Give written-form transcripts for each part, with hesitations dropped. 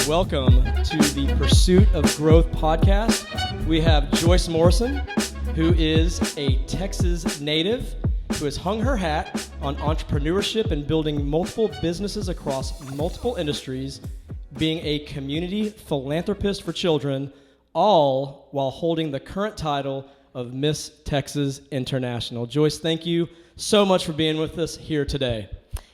welcome to the Pursuit of Growth podcast. We have Joyce Morrison, who is a Texas native who has hung her hat on entrepreneurship and building multiple businesses across multiple industries, being a community philanthropist for children, all while holding the current title of Miss Texas International. Joyce, thank you so much for being with us here today.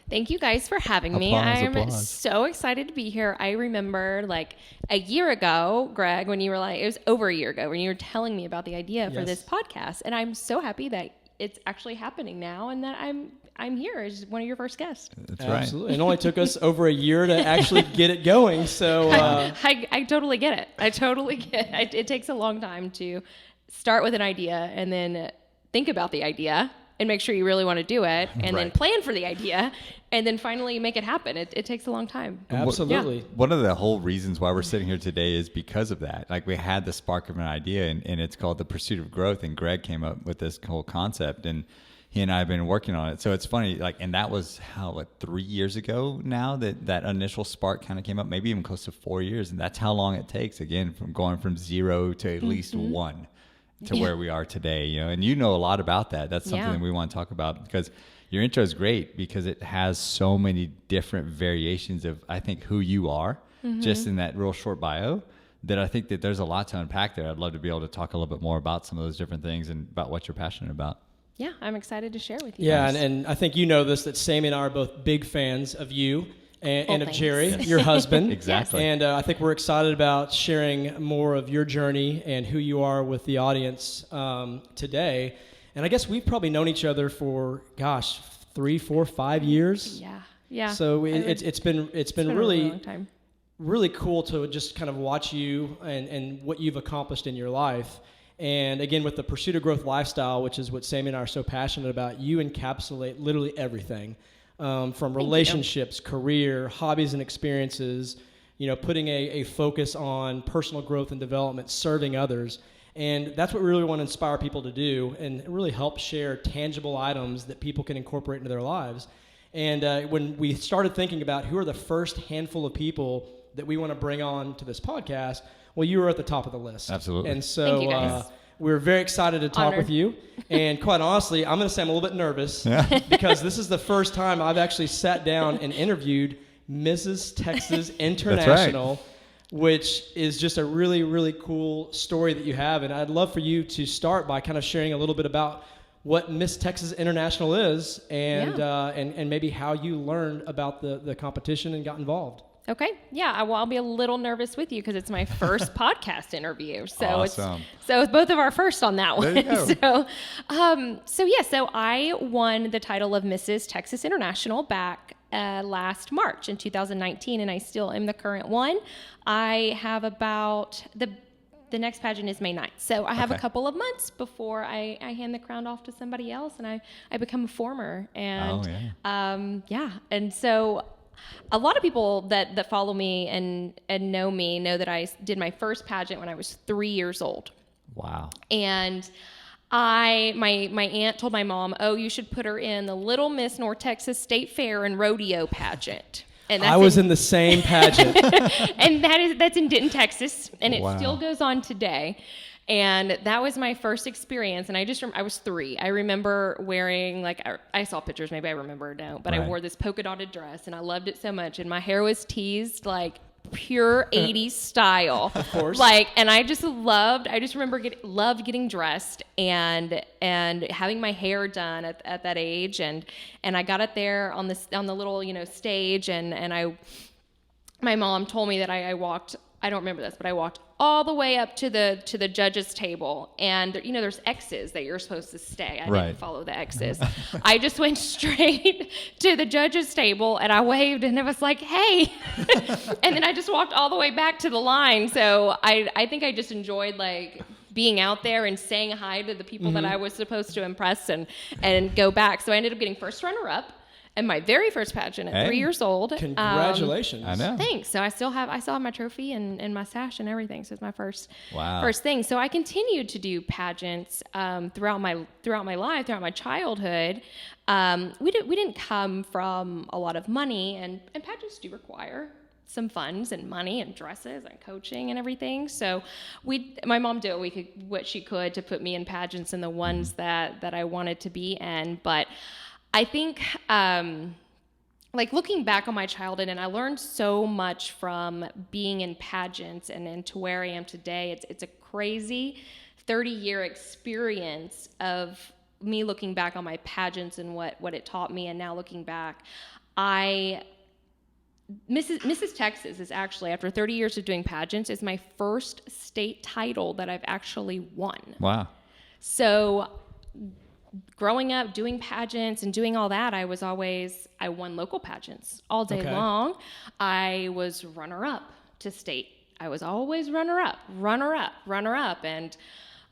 Thank you guys for having me. I'm so excited to be here. I remember like a year ago, Greg, when you were like, it was over a year ago, when you were telling me about the idea for this podcast. And I'm so happy that it's actually happening now and that I'm here as one of your first guests. That's right. Absolutely. It only took us over a year to actually get it going. So I totally get it. I totally get it. It takes a long time to start with an idea and then think about the idea and make sure you really want to do it, and then plan for the idea, and then finally make it happen. It takes a long time. Absolutely. One of the whole reasons why we're sitting here today is because of that. Like, we had the spark of an idea, and it's called the Pursuit of Growth, and Greg came up with this whole concept, and he and I have been working on it. So it's funny, like, and that was 3 years ago now that initial spark kind of came up, maybe even close to 4 years, and that's how long it takes, again, from going from zero to at least one. To where we are today, and you know a lot about that. That's something that we want to talk about, because your intro is great because it has so many different variations of, I think, who you are just in that real short bio, that I think that there's a lot to unpack there. I'd love to be able to talk a little bit more about some of those different things and about what you're passionate about. Yeah, I'm excited to share with you. Yeah, and I think you know this, that Sammy and I are both big fans of you. And of Jerry, your husband. Exactly. And I think we're excited about sharing more of your journey and who you are with the audience today. And I guess we've probably known each other for, 3, 4, 5 years. Yeah. So it's been really, a long time. Really cool to just kind of watch you and what you've accomplished in your life. And again, with the Pursuit of Growth lifestyle, which is what Sammy and I are so passionate about, you encapsulate literally everything. From relationships, career, hobbies and experiences, putting a focus on personal growth and development, serving others. And that's what we really want to inspire people to do, and really help share tangible items that people can incorporate into their lives. And when we started thinking about who are the first handful of people that we want to bring on to this podcast, well, you were at the top of the list. Absolutely. And so Thank you, guys. we're very excited to talk Honored. with you. And quite honestly, I'm going to say I'm a little bit nervous because this is the first time I've actually sat down and interviewed Mrs. Texas International, which is just a really, really cool story that you have. And I'd love for you to start by kind of sharing a little bit about what Miss Texas International is and maybe how you learned about the competition and got involved. Okay. Yeah. Well, I'll be a little nervous with you because it's my first podcast interview. So Awesome. it's both of our first on that one. There you go. So I won the title of Mrs. Texas International back last March in 2019, and I still am the current one. I have about the next pageant is May 9th. So I have a couple of months before I hand the crown off to somebody else, and I become a former. And and so a lot of people that follow me and know me know that I did my first pageant when I was 3 years old. Wow. And my aunt told my mom, "Oh, you should put her in the Little Miss North Texas State Fair and Rodeo pageant." And I was in the same pageant. And that's in Denton, Texas, and it still goes on today. And that was my first experience. And I was 3. I remember wearing, I saw pictures, maybe I remember now, but I wore this polka dotted dress and I loved it so much. And my hair was teased like pure 80s style. Of course. And I just remember loved getting dressed and having my hair done at that age. And I got it there on the little, stage. And my mom told me that I walked, I don't remember this, but I walked all the way up to the judges table, and there's X's that you're supposed to stay. I didn't follow the X's. I just went straight to the judges table and I waved and it was like, "Hey," and then I just walked all the way back to the line. So I think I just enjoyed being out there and saying hi to the people that I was supposed to impress and go back. So I ended up getting first runner up. And my very first pageant at 3 years old. Congratulations. I know. Thanks. So I still have my trophy and my sash and everything. So it's my first thing. So I continued to do pageants throughout my life, throughout my childhood. We didn't come from a lot of money, and pageants do require some funds and money and dresses and coaching and everything. So my mom did what she could to put me in pageants and the ones that I wanted to be in. But I think, like looking back on my childhood, and I learned so much from being in pageants and to where I am today. It's a crazy 30-year experience of me looking back on my pageants and what it taught me. And now looking back, Mrs. Texas is actually, after 30 years of doing pageants, is my first state title that I've actually won. Wow. So growing up, doing pageants and doing all that, I won local pageants all day long. I was runner-up to state. I was always runner-up. And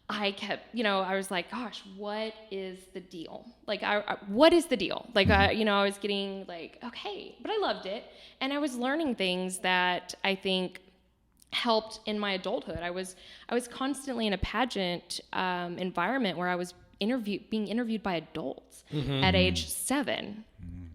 I kept, I was like, gosh, what is the deal? Like, what is the deal? Like, I was getting like, okay, but I loved it. And I was learning things that I think helped in my adulthood. I was constantly in a pageant environment where I was being interviewed by adults at age 7,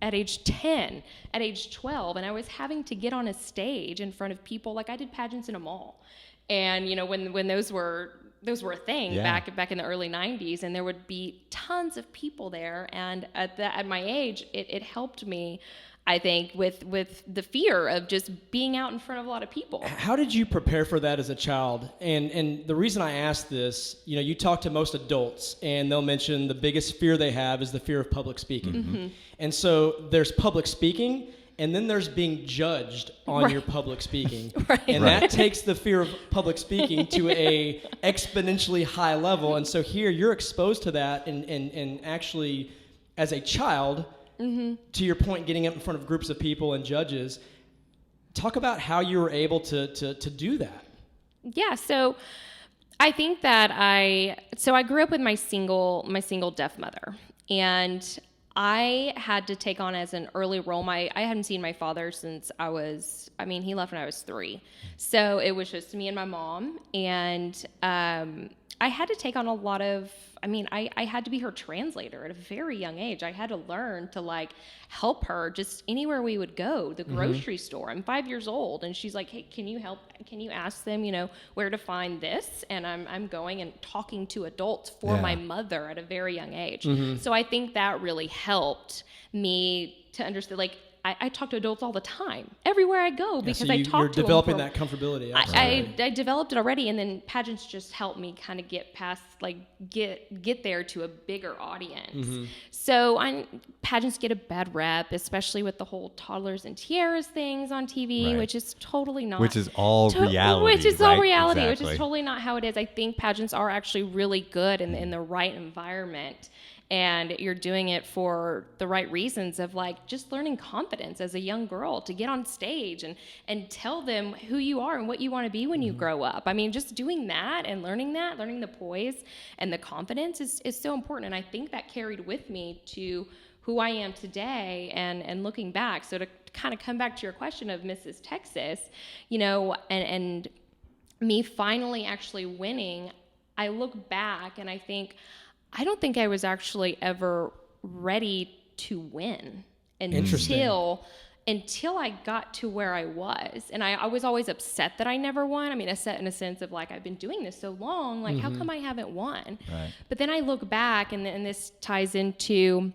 at age 10, at age 12. And I was having to get on a stage in front of people. Like I did pageants in a mall. And, when those were a thing back in the early 90s, and there would be tons of people there. And at my age, it helped me, I think, with the fear of just being out in front of a lot of people. How did you prepare for that as a child? And the reason I ask this, you talk to most adults, and they'll mention the biggest fear they have is the fear of public speaking. And so there's public speaking, and then there's being judged on your public speaking. And that takes the fear of public speaking to a exponentially high level. And so here you're exposed to that and actually as a child, to your point, getting up in front of groups of people and judges. Talk about how you were able to do that. Yeah, so I think that I grew up with my single deaf mother, and I had to take on as an early role. I hadn't seen my father since he left when I was 3. So it was just me and my mom. And I had to take on a lot of, I had to be her translator at a very young age. I had to learn to help her just anywhere we would go, the grocery store. I'm 5 years old, and she's like, hey, can you help? Can you ask them, where to find this? And I'm going and talking to adults for my mother at a very young age. So I think that really helped me to understand, I talk to adults all the time, everywhere I go, because so I talk to them. You're developing that comfortability. I developed it already, and then pageants just helped me kind of get past, get there to a bigger audience. So pageants get a bad rep, especially with the whole toddlers and tiaras things on TV, which is totally not. Which is all reality. Which is all reality, Exactly. which is totally not how it is. I think pageants are actually really good in the right environment. And you're doing it for the right reasons of just learning confidence as a young girl to get on stage and tell them who you are and what you want to be when you grow up. Just doing that and learning the poise and the confidence is so important. And I think that carried with me to who I am today and looking back. So to kind of come back to your question of Mrs. Texas, and me finally actually winning, I look back and I think, I don't think I was actually ever ready to win until I got to where I was. And I was always upset that I never won. Upset in a sense of I've been doing this so long, how come I haven't won? Right. But then I look back and this ties into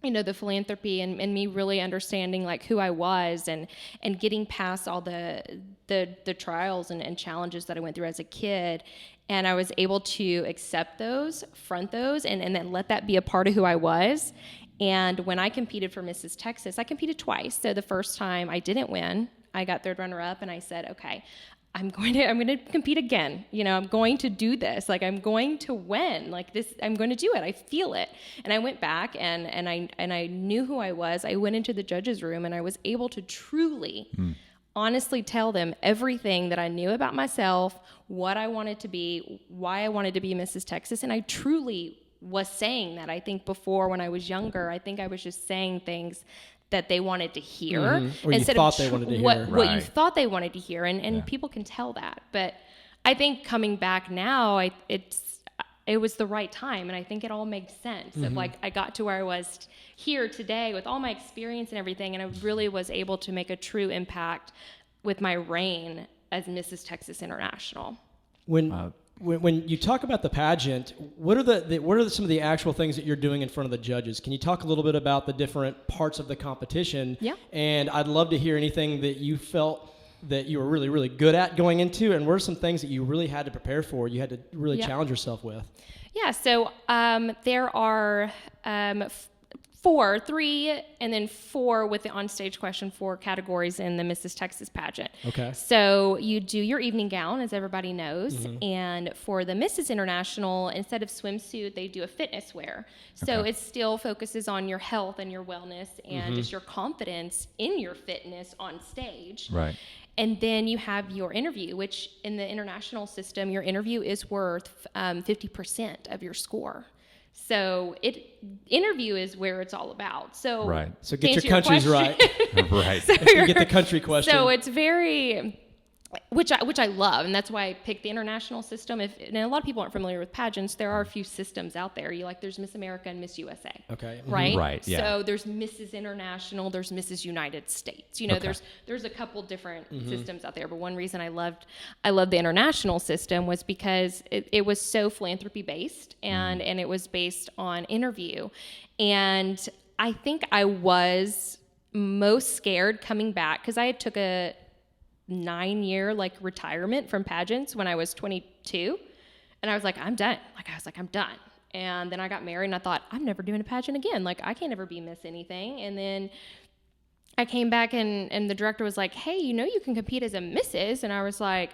the philanthropy and me really understanding who I was and getting past all the trials and challenges that I went through as a kid. And I was able to accept those, front those, and then let that be a part of who I was. And when I competed for Mrs. Texas, I competed twice. So the first time I didn't win, I got third runner up, and I said, okay, I'm going to compete again. I'm going to do this. I'm going to win. This, I'm going to do it. I feel it. And I went back and I knew who I was. I went into the judges' room, and I was able to truly honestly tell them everything that I knew about myself, what I wanted to be, why I wanted to be Mrs. Texas. And I truly was saying that. I think before, when I was younger, I think I was just saying things that they wanted to hear. Or you thought they wanted to hear. What you thought they wanted to hear. And people can tell that. But I think coming back now, it was the right time, and I think it all makes sense. Of I got to where I was here today with all my experience and everything, and I really was able to make a true impact with my reign as Mrs. Texas International. When you talk about the pageant, what are some of the actual things that you're doing in front of the judges? Can you talk a little bit about the different parts of the competition? Yeah. And I'd love to hear anything that you felt that you were really, really good at going into, and what are some things that you really had to prepare for, you had to really challenge yourself with? Yeah, so there are 3 and then 4 with the onstage question, 4 categories in the Mrs. Texas pageant. Okay. So you do your evening gown, as everybody knows, and for the Mrs. International, instead of swimsuit, they do a fitness wear. So it still focuses on your health and your wellness and just your confidence in your fitness on stage. Right. And then you have your interview, which in the international system, your interview is worth 50% of your score. So interview is where it's all about. So right. So get your countries right. Right. So if you get the country question. So it's very, which I love, and that's why I picked the international system. And a lot of people aren't familiar with pageants. There are a few systems out there. There's Miss America and Miss USA. Okay. Right. Right. Yeah. So there's Mrs. International. There's Mrs. United States. There's a couple different systems out there. But one reason I loved the international system was because it was so philanthropy based and it was based on interview. And I think I was most scared coming back because I took a 9-year retirement from pageants when I was 22, and I was like, I'm done. I'm done. And then I got married, and I thought, I'm never doing a pageant again. I can't ever be Miss anything. And then I came back, and the director was like, hey, you can compete as a Mrs. And I was like,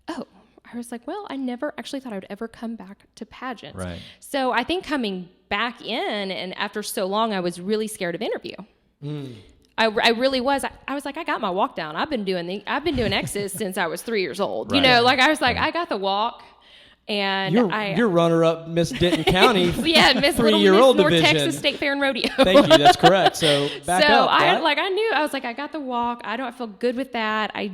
oh. I was like, well, I never actually thought I would ever come back to pageants. Right. So I think coming back in, and after so long, I was really scared of interview. I really was. I was like, I got my walk down. I've been doing X's since I was 3 years old. Right. I was like, I got the walk. And you're runner-up Miss Denton County. Yeah, Miss 3-year-old North division. Texas State Fair and Rodeo. Thank you. That's correct. So back up. I knew. I was like, I got the walk. I feel good with that. I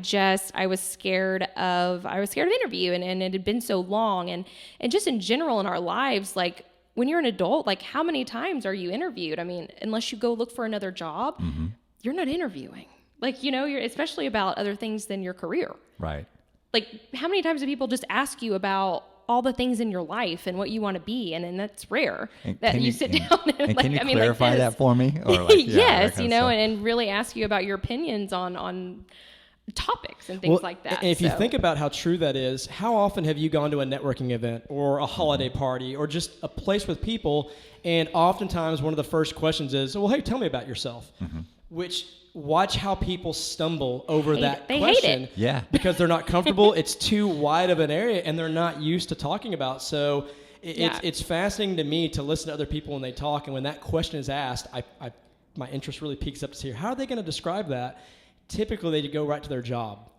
was scared of interview, and it had been so long, and just in general in our lives, when you're an adult, how many times are you interviewed? I mean, unless you go look for another job. You're not interviewing. You're especially about other things than your career. Right. How many times do people just ask you about all the things in your life and what you want to be? And that's rare that you sit down and can you clarify that for me? Or yes, and really ask you about your opinions on topics and things like that. And if you think about how true that is, how often have you gone to a networking event or a holiday party or just a place with people, and oftentimes one of the first questions is, well, hey, tell me about yourself. Which, watch how people stumble over that question. Hate it. Yeah. Because they're not comfortable. It's too wide of an area, and they're not used to talking about. So it's fascinating to me to listen to other people when they talk, and when that question is asked, my interest really peaks up to hear, how are they going to describe that? Typically, they go right to their job.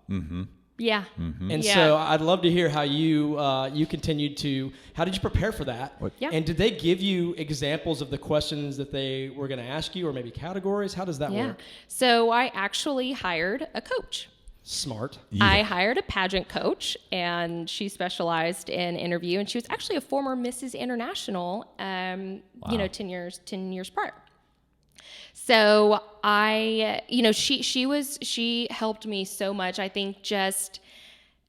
Yeah. And so I'd love to hear how you continued to, how did you prepare for that? Yeah. And did they give you examples of the questions that they were going to ask you, or maybe categories? How does that work? So I actually hired a coach. Smart. Yeah. I hired a pageant coach, and she specialized in interview, and she was actually a former Mrs. International, 10 years prior. So she helped me so much. I think just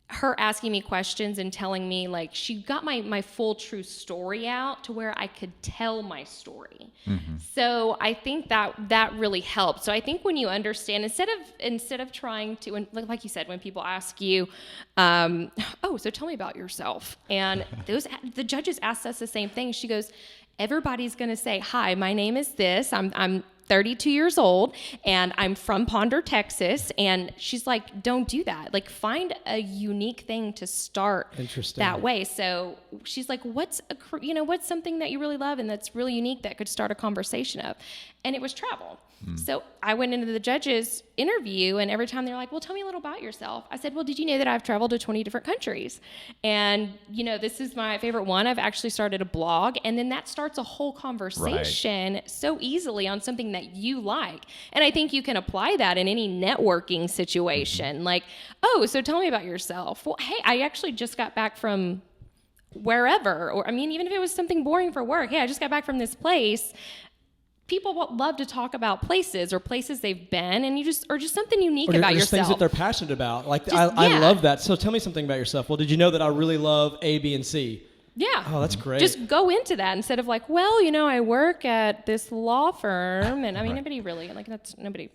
her asking me questions and telling me, she got my full true story out to where I could tell my story. So I think that really helped. So I think when you understand, instead of trying to, like you said, when people ask you, so tell me about yourself, and the judges asked us the same thing. She goes, everybody's going to say, hi, my name is this. I'm 32 years old, and I'm from Ponder, Texas. And she's like, don't do that. Find a unique thing to start that way. So she's like, what's something that you really love and that's really unique that could start a conversation of? And it was travel. So I went into the judges' interview, and every time they're like, well, tell me a little about yourself. I said, well, did you know that I've traveled to 20 different countries? And, this is my favorite one. I've actually started a blog, and then that starts a whole conversation so easily on something that you like. And I think you can apply that in any networking situation. So tell me about yourself. Well, hey, I actually just got back from wherever, or even if it was something boring for work. Hey, I just got back from this place. people love to talk about places or places they've been, and or just something unique or about just yourself. things that they're passionate about. Like, Just, I love that. So tell me something about yourself. Well, did you know that I really love A, B, and C? Yeah. Oh, that's great. Just go into that instead of like, well, I work at this law firm, and I mean, nobody really, like, that's nobody,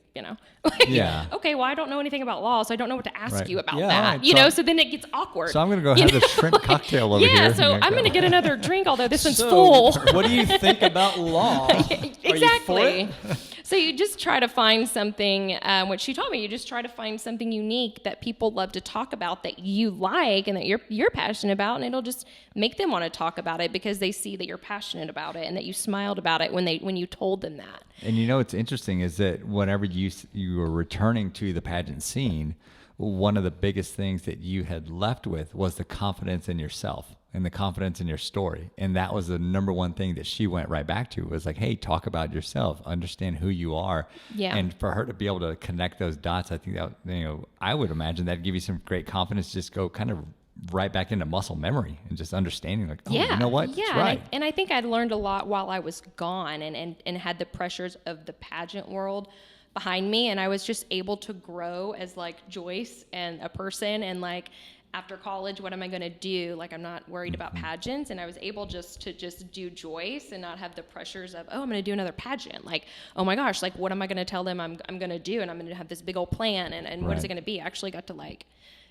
Yeah. Okay, well, I don't know anything about law, so I don't know what to ask you about Yeah. that, so then it gets awkward. So I'm going to go have this shrimp cocktail over here. Yeah, so I'm going to get another drink, although this one's So, full. What do you think about law? Exactly. Are you for it? So you just try to find something, what she told me, you just try to find something unique that people love to talk about that you like and that you're passionate about, and it'll just make them want to talk about it because they see that you're passionate about it and that you smiled about it when you told them that. And what's interesting is that whenever you were returning to the pageant scene, one of the biggest things that you had left with was the confidence in yourself and the confidence in your story. And that was the number one thing that she went right back to, was like, hey, talk about yourself, understand who you are. Yeah. And for her to be able to connect those dots, I think that, I would imagine that'd give you some great confidence, just go kind of right back into muscle memory and just understanding, like, oh, you know what? Yeah. That's right. And I think I'd learned a lot while I was gone and had the pressures of the pageant world behind me. And I was just able to grow as like Joyce and a person, and like, after college, what am I going to do? Like, I'm not worried about pageants. And I was able to do Joyce and not have the pressures of, oh, I'm going to do another pageant. Like, oh my gosh, like, what am I going to tell them I'm going to do? And I'm going to have this big old plan. And what is it going to be? I actually got to like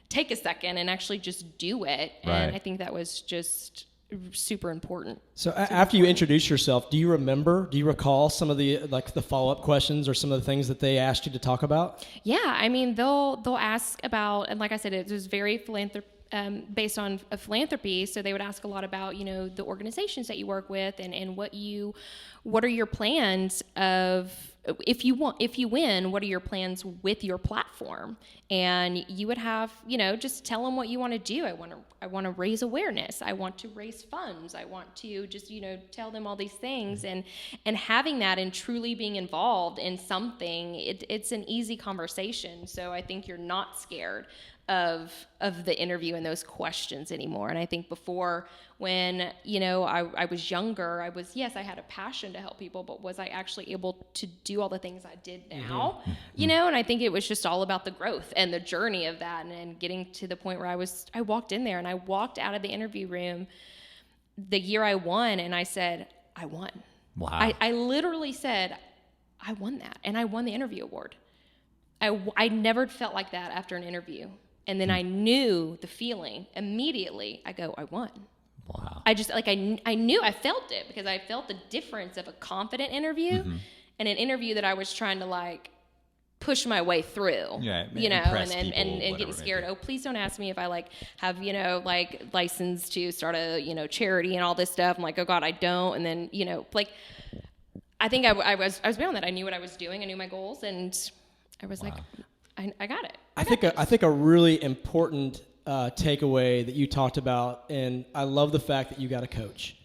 take a second and actually just do it. And I think that was just super important. So after you introduce yourself, do you recall some of the the follow-up questions or some of the things that they asked you to talk about? Yeah, I mean, they'll ask about, and like I said, it was very based on a philanthropy. So they would ask a lot about, the organizations that you work with, and what are your plans of, if you win, what are your plans with your platform? And you would have, just tell them what you want to do. I want to raise awareness. I want to raise funds. I want to just, tell them all these things, and having that and truly being involved in something, it's an easy conversation. So I think you're not scared of the interview and those questions anymore. And I think before, when, I was younger, I had a passion to help people, but was I actually able to do all the things I did now? And I think it was just all about the growth and the journey of that, and getting to the point where I walked in there and I walked out of the interview room the year I won, and I said, I won. Wow. I literally said, I won that, and I won the interview award. I never felt like that after an interview. And then I knew the feeling immediately. I go, I won. Wow. I just, like, I knew, I felt it, because I felt the difference of a confident interview and an interview that I was trying to like push my way through, and getting scared. Oh, please don't ask me if I like have, like license to start a, charity and all this stuff. I'm like, oh God, I don't. And then, like, I think I was beyond that. I knew what I was doing. I knew my goals, and I was like, I got it. I think a really important takeaway that you talked about, and I love the fact that you got a coach.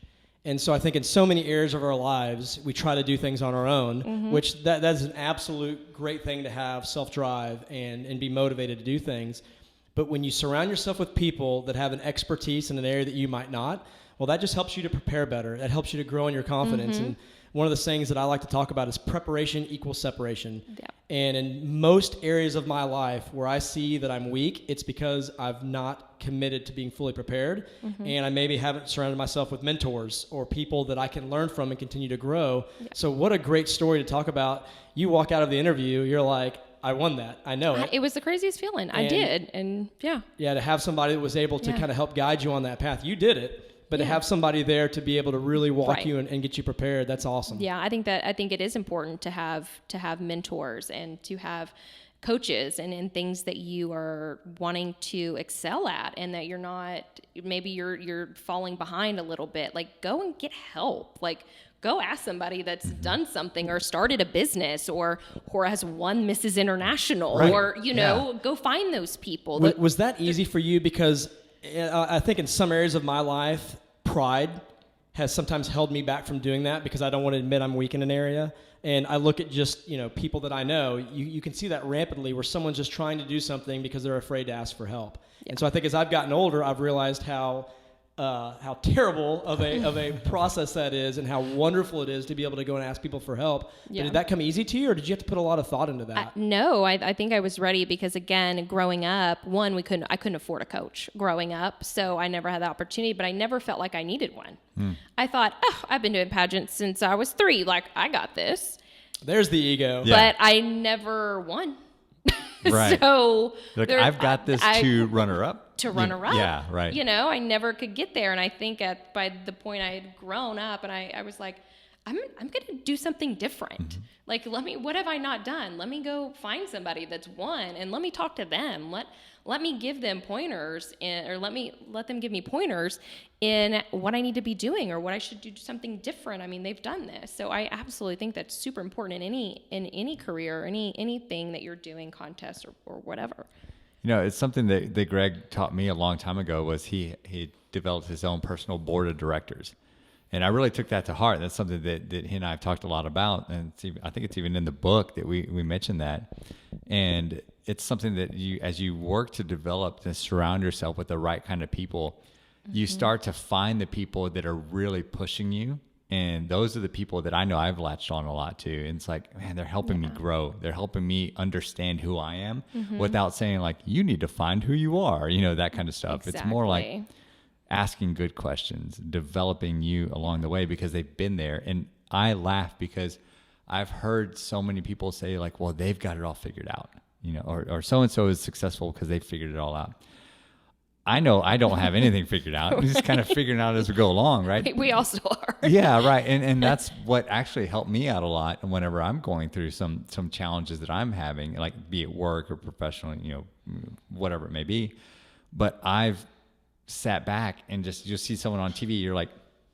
And so I think in so many areas of our lives, we try to do things on our own, which that is an absolute great thing to have, self-drive and be motivated to do things. But when you surround yourself with people that have an expertise in an area that you might not, well, that just helps you to prepare better. That helps you to grow in your confidence. And one of the things that I like to talk about is preparation equals separation. Yeah. And in most areas of my life where I see that I'm weak, it's because I've not committed to being fully prepared. And I maybe haven't surrounded myself with mentors or people that I can learn from and continue to grow. Yeah. So what a great story to talk about. You walk out of the interview, you're like, I won that. I know it. It was the craziest feeling. I did. And yeah. Yeah, to have somebody that was able to kind of help guide you on that path. You did it. But to have somebody there to be able to really walk you and get you prepared, that's awesome. Yeah, I think it is important to have mentors and to have coaches and things that you are wanting to excel at, and that you're not, maybe you're falling behind a little bit. Like, go and get help. Like, go ask somebody that's done something or started a business or has won Mrs. International, or go find those people. Was that easy for you? Because I think in some areas of my life, pride has sometimes held me back from doing that, because I don't want to admit I'm weak in an area. And I look at just, people that I know, you can see that rampantly, where someone's just trying to do something because they're afraid to ask for help. Yeah. And so I think as I've gotten older, I've realized how how terrible of a process that is, and how wonderful it is to be able to go and ask people for help. Yeah. But did that come easy to you, or did you have to put a lot of thought into that? No, I think I was ready because, again, growing up, one, I couldn't afford a coach growing up, so I never had the opportunity, but I never felt like I needed one. I thought, I've been doing pageants since I was 3. Like, I got this. There's the ego. Yeah. But I never won. Right. So Look, I've got this to runner up. To runner up. Yeah, right. You know, I never could get there. And I think by the point I had grown up, and I was like, I'm going to do something different. Like, what have I not done? Let me go find somebody that's won, and let me talk to them. Let me give them pointers, or let them give me pointers in what I need to be doing, or what I should do something different. I mean, they've done this. So I absolutely think that's super important in any career, anything that you're doing, contest or whatever. You know, it's something that Greg taught me a long time ago. Was he developed his own personal board of directors. And I really took that to heart. That's something that he and I have talked a lot about. And I think it's even in the book that we mentioned that. And it's something that as you work to develop, to surround yourself with the right kind of people, you start to find the people that are really pushing you. And those are the people that I know I've latched on a lot to. And it's like, man, they're helping me grow. They're helping me understand who I am without saying, like, you need to find who you are, that kind of stuff. Exactly. It's more like asking good questions, developing you along the way, because they've been there. And I laugh because I've heard so many people say, like, well, they've got it all figured out, or so-and-so is successful because they figured it all out. I know I don't have anything figured out. I'm just kind of figuring out as we go along, right? We all still are. Yeah, right. And that's what actually helped me out a lot whenever I'm going through some challenges that I'm having, like be it work or professional, whatever it may be. But I've sat back and you'll see someone on TV, you're like,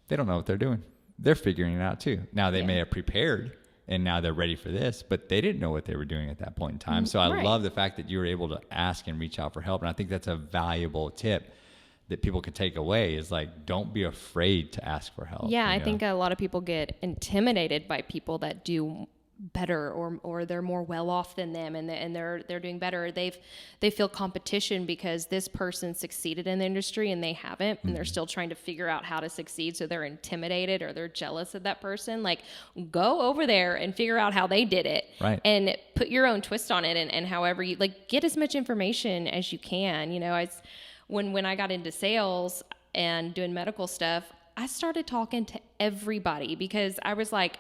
they don't know what they're doing. They're figuring it out too. Now they may have prepared and now they're ready for this, but they didn't know what they were doing at that point in time. So I love the fact that you were able to ask and reach out for help. And I think that's a valuable tip that people can take away, is like, don't be afraid to ask for help. Yeah, I think a lot of people get intimidated by people that do better, or they're more well off than them, and they're doing better. They feel competition because this person succeeded in the industry and they haven't, and they're still trying to figure out how to succeed, so they're intimidated or they're jealous of that person. Like, go over there and figure out how they did it, right, and put your own twist on it, and however you get as much information as you can. When I got into sales and doing medical stuff, I started talking to everybody because I was like,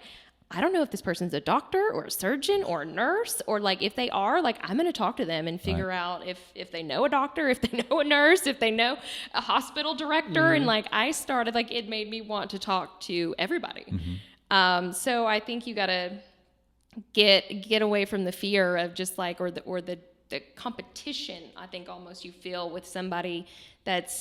I don't know if this person's a doctor or a surgeon or a nurse, or if they are, I'm going to talk to them and figure out if they know a doctor, if they know a nurse, if they know a hospital director. And I started, it made me want to talk to everybody. So I think you got to get away from the fear of just or the competition, I think, almost you feel with somebody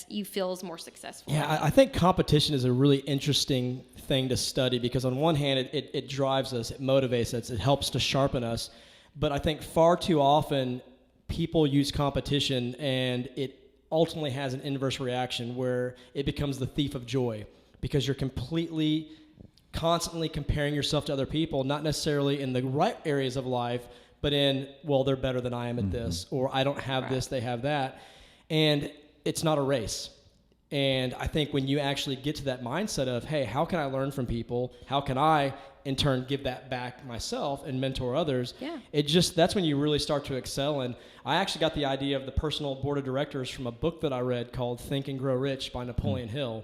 you feel is more successful. Yeah, I think competition is a really interesting thing to study, because on one hand, it drives us, it motivates us, it helps to sharpen us. But I think far too often people use competition and it ultimately has an inverse reaction where it becomes the thief of joy, because you're constantly comparing yourself to other people, not necessarily in the right areas of life, but in, well, they're better than I am at this, or I don't have this, they have that. And it's not a race. And I think when you actually get to that mindset of, hey, how can I learn from people? How can I, in turn, give that back myself and mentor others? Yeah. That's when you really start to excel. And I actually got the idea of the personal board of directors from a book that I read called Think and Grow Rich by Napoleon Hill.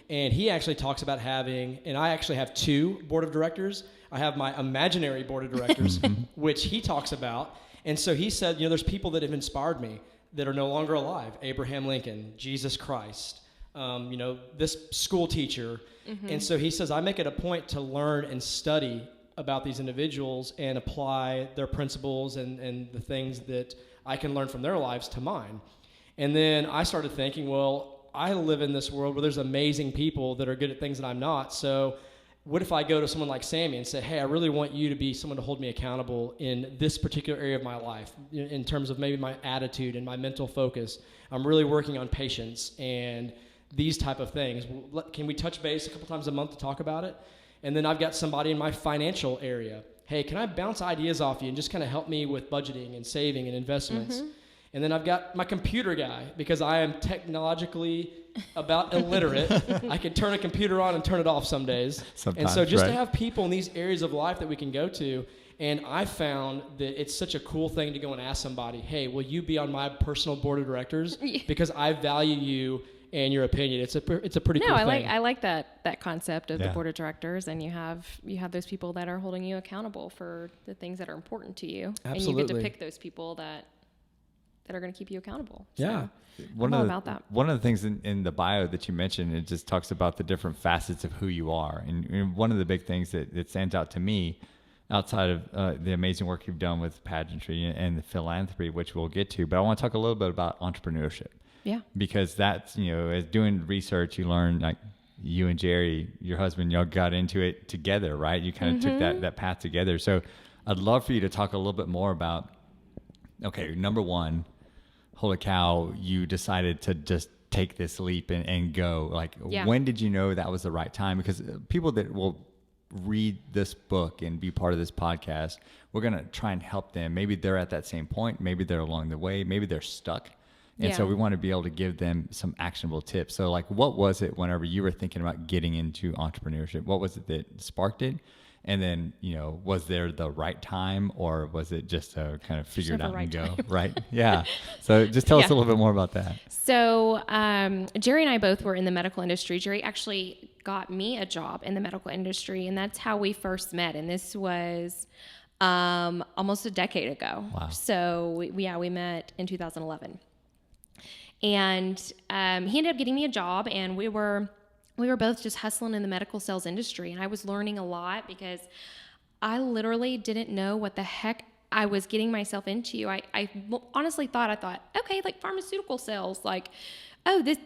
And he actually talks about having, and I actually have 2 board of directors. I have my imaginary board of directors, which he talks about. And so he said, there's people that have inspired me that are no longer alive. Abraham Lincoln, Jesus Christ, this school teacher. And so he says, I make it a point to learn and study about these individuals and apply their principles and the things that I can learn from their lives to mine. And then I started thinking, well, I live in this world where there's amazing people that are good at things that I'm not. So what if I go to someone like Sammy and say, hey, I really want you to be someone to hold me accountable in this particular area of my life, in terms of maybe my attitude and my mental focus. I'm really working on patience and these type of things. Can we touch base a couple times a month to talk about it? And then I've got somebody in my financial area. Hey, can I bounce ideas off you and just kind of help me with budgeting and saving and investments? And then I've got my computer guy, because I am technologically about illiterate. I can turn a computer on and turn it off some days. Sometimes, and so just right. to have people in these areas of life that we can go to, and I found that it's such a cool thing to go and ask somebody, hey, will you be on my personal board of directors? Because I value you and your opinion. It's a pretty cool thing. I like that concept of Yeah. the board of directors, and you have those people that are holding you accountable for the things that are important to you. Absolutely. And you get to pick those people that are going to keep you accountable. Yeah. So One I'm all of about that. One of the things in the bio that you mentioned, it just talks about the different facets of who you are. And one of the big things that stands out to me, outside of the amazing work you've done with pageantry and the philanthropy, which we'll get to, but I want to talk a little bit about entrepreneurship. Yeah. Because that's, as doing research, you learn, like you and Jerry, your husband, y'all got into it together, right? You kind of took that path together. So I'd love for you to talk a little bit more about, okay, number one, holy cow, you decided to just take this leap and go. Like, when did you know that was the right time? Because people that will read this book and be part of this podcast, we're going to try and help them. Maybe they're at that same point. Maybe they're along the way. Maybe they're stuck. And so we want to be able to give them some actionable tips. So like, what was it whenever you were thinking about getting into entrepreneurship? What was it that sparked it? And then, was there the right time, or was it just a kind of figure it out and go? Right. Yeah. So just tell us a little bit more about that. So Jerry and I both were in the medical industry. Jerry actually got me a job in the medical industry, and that's how we first met. And this was almost a decade ago. Wow. So we met in 2011. And he ended up getting me a job, and we were both just hustling in the medical sales industry. And I was learning a lot because I literally didn't know what the heck I was getting myself into. I honestly thought, okay, like pharmaceutical sales, like, oh, this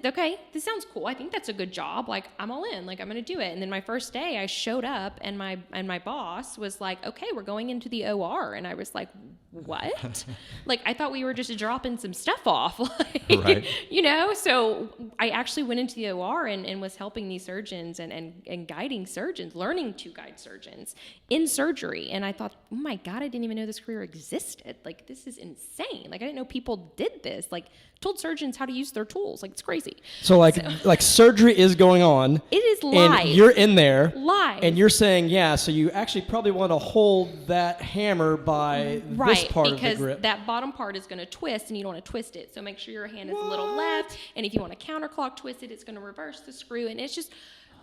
sounds cool. I think that's a good job. Like, I'm all in. Like, I'm going to do it. And then my first day, I showed up, and my boss was like, okay, we're going into the OR. And I was like, what? Like, I thought we were just dropping some stuff off. Like, right. So I actually went into the OR and was helping these surgeons and guiding surgeons, learning to guide surgeons in surgery. And I thought, oh my God, I didn't even know this career existed. Like, this is insane. Like, I didn't know people did this. Like, told surgeons how to use their tools. Like, it's crazy. So like surgery is going on. It is live. And you're in there. Live. And you're saying, so you actually probably want to hold that hammer by this part of the grip. Because that bottom part is going to twist, and you don't want to twist it. So make sure your hand is a little left. And if you want to counterclock twist it, it's going to reverse the screw. And it's just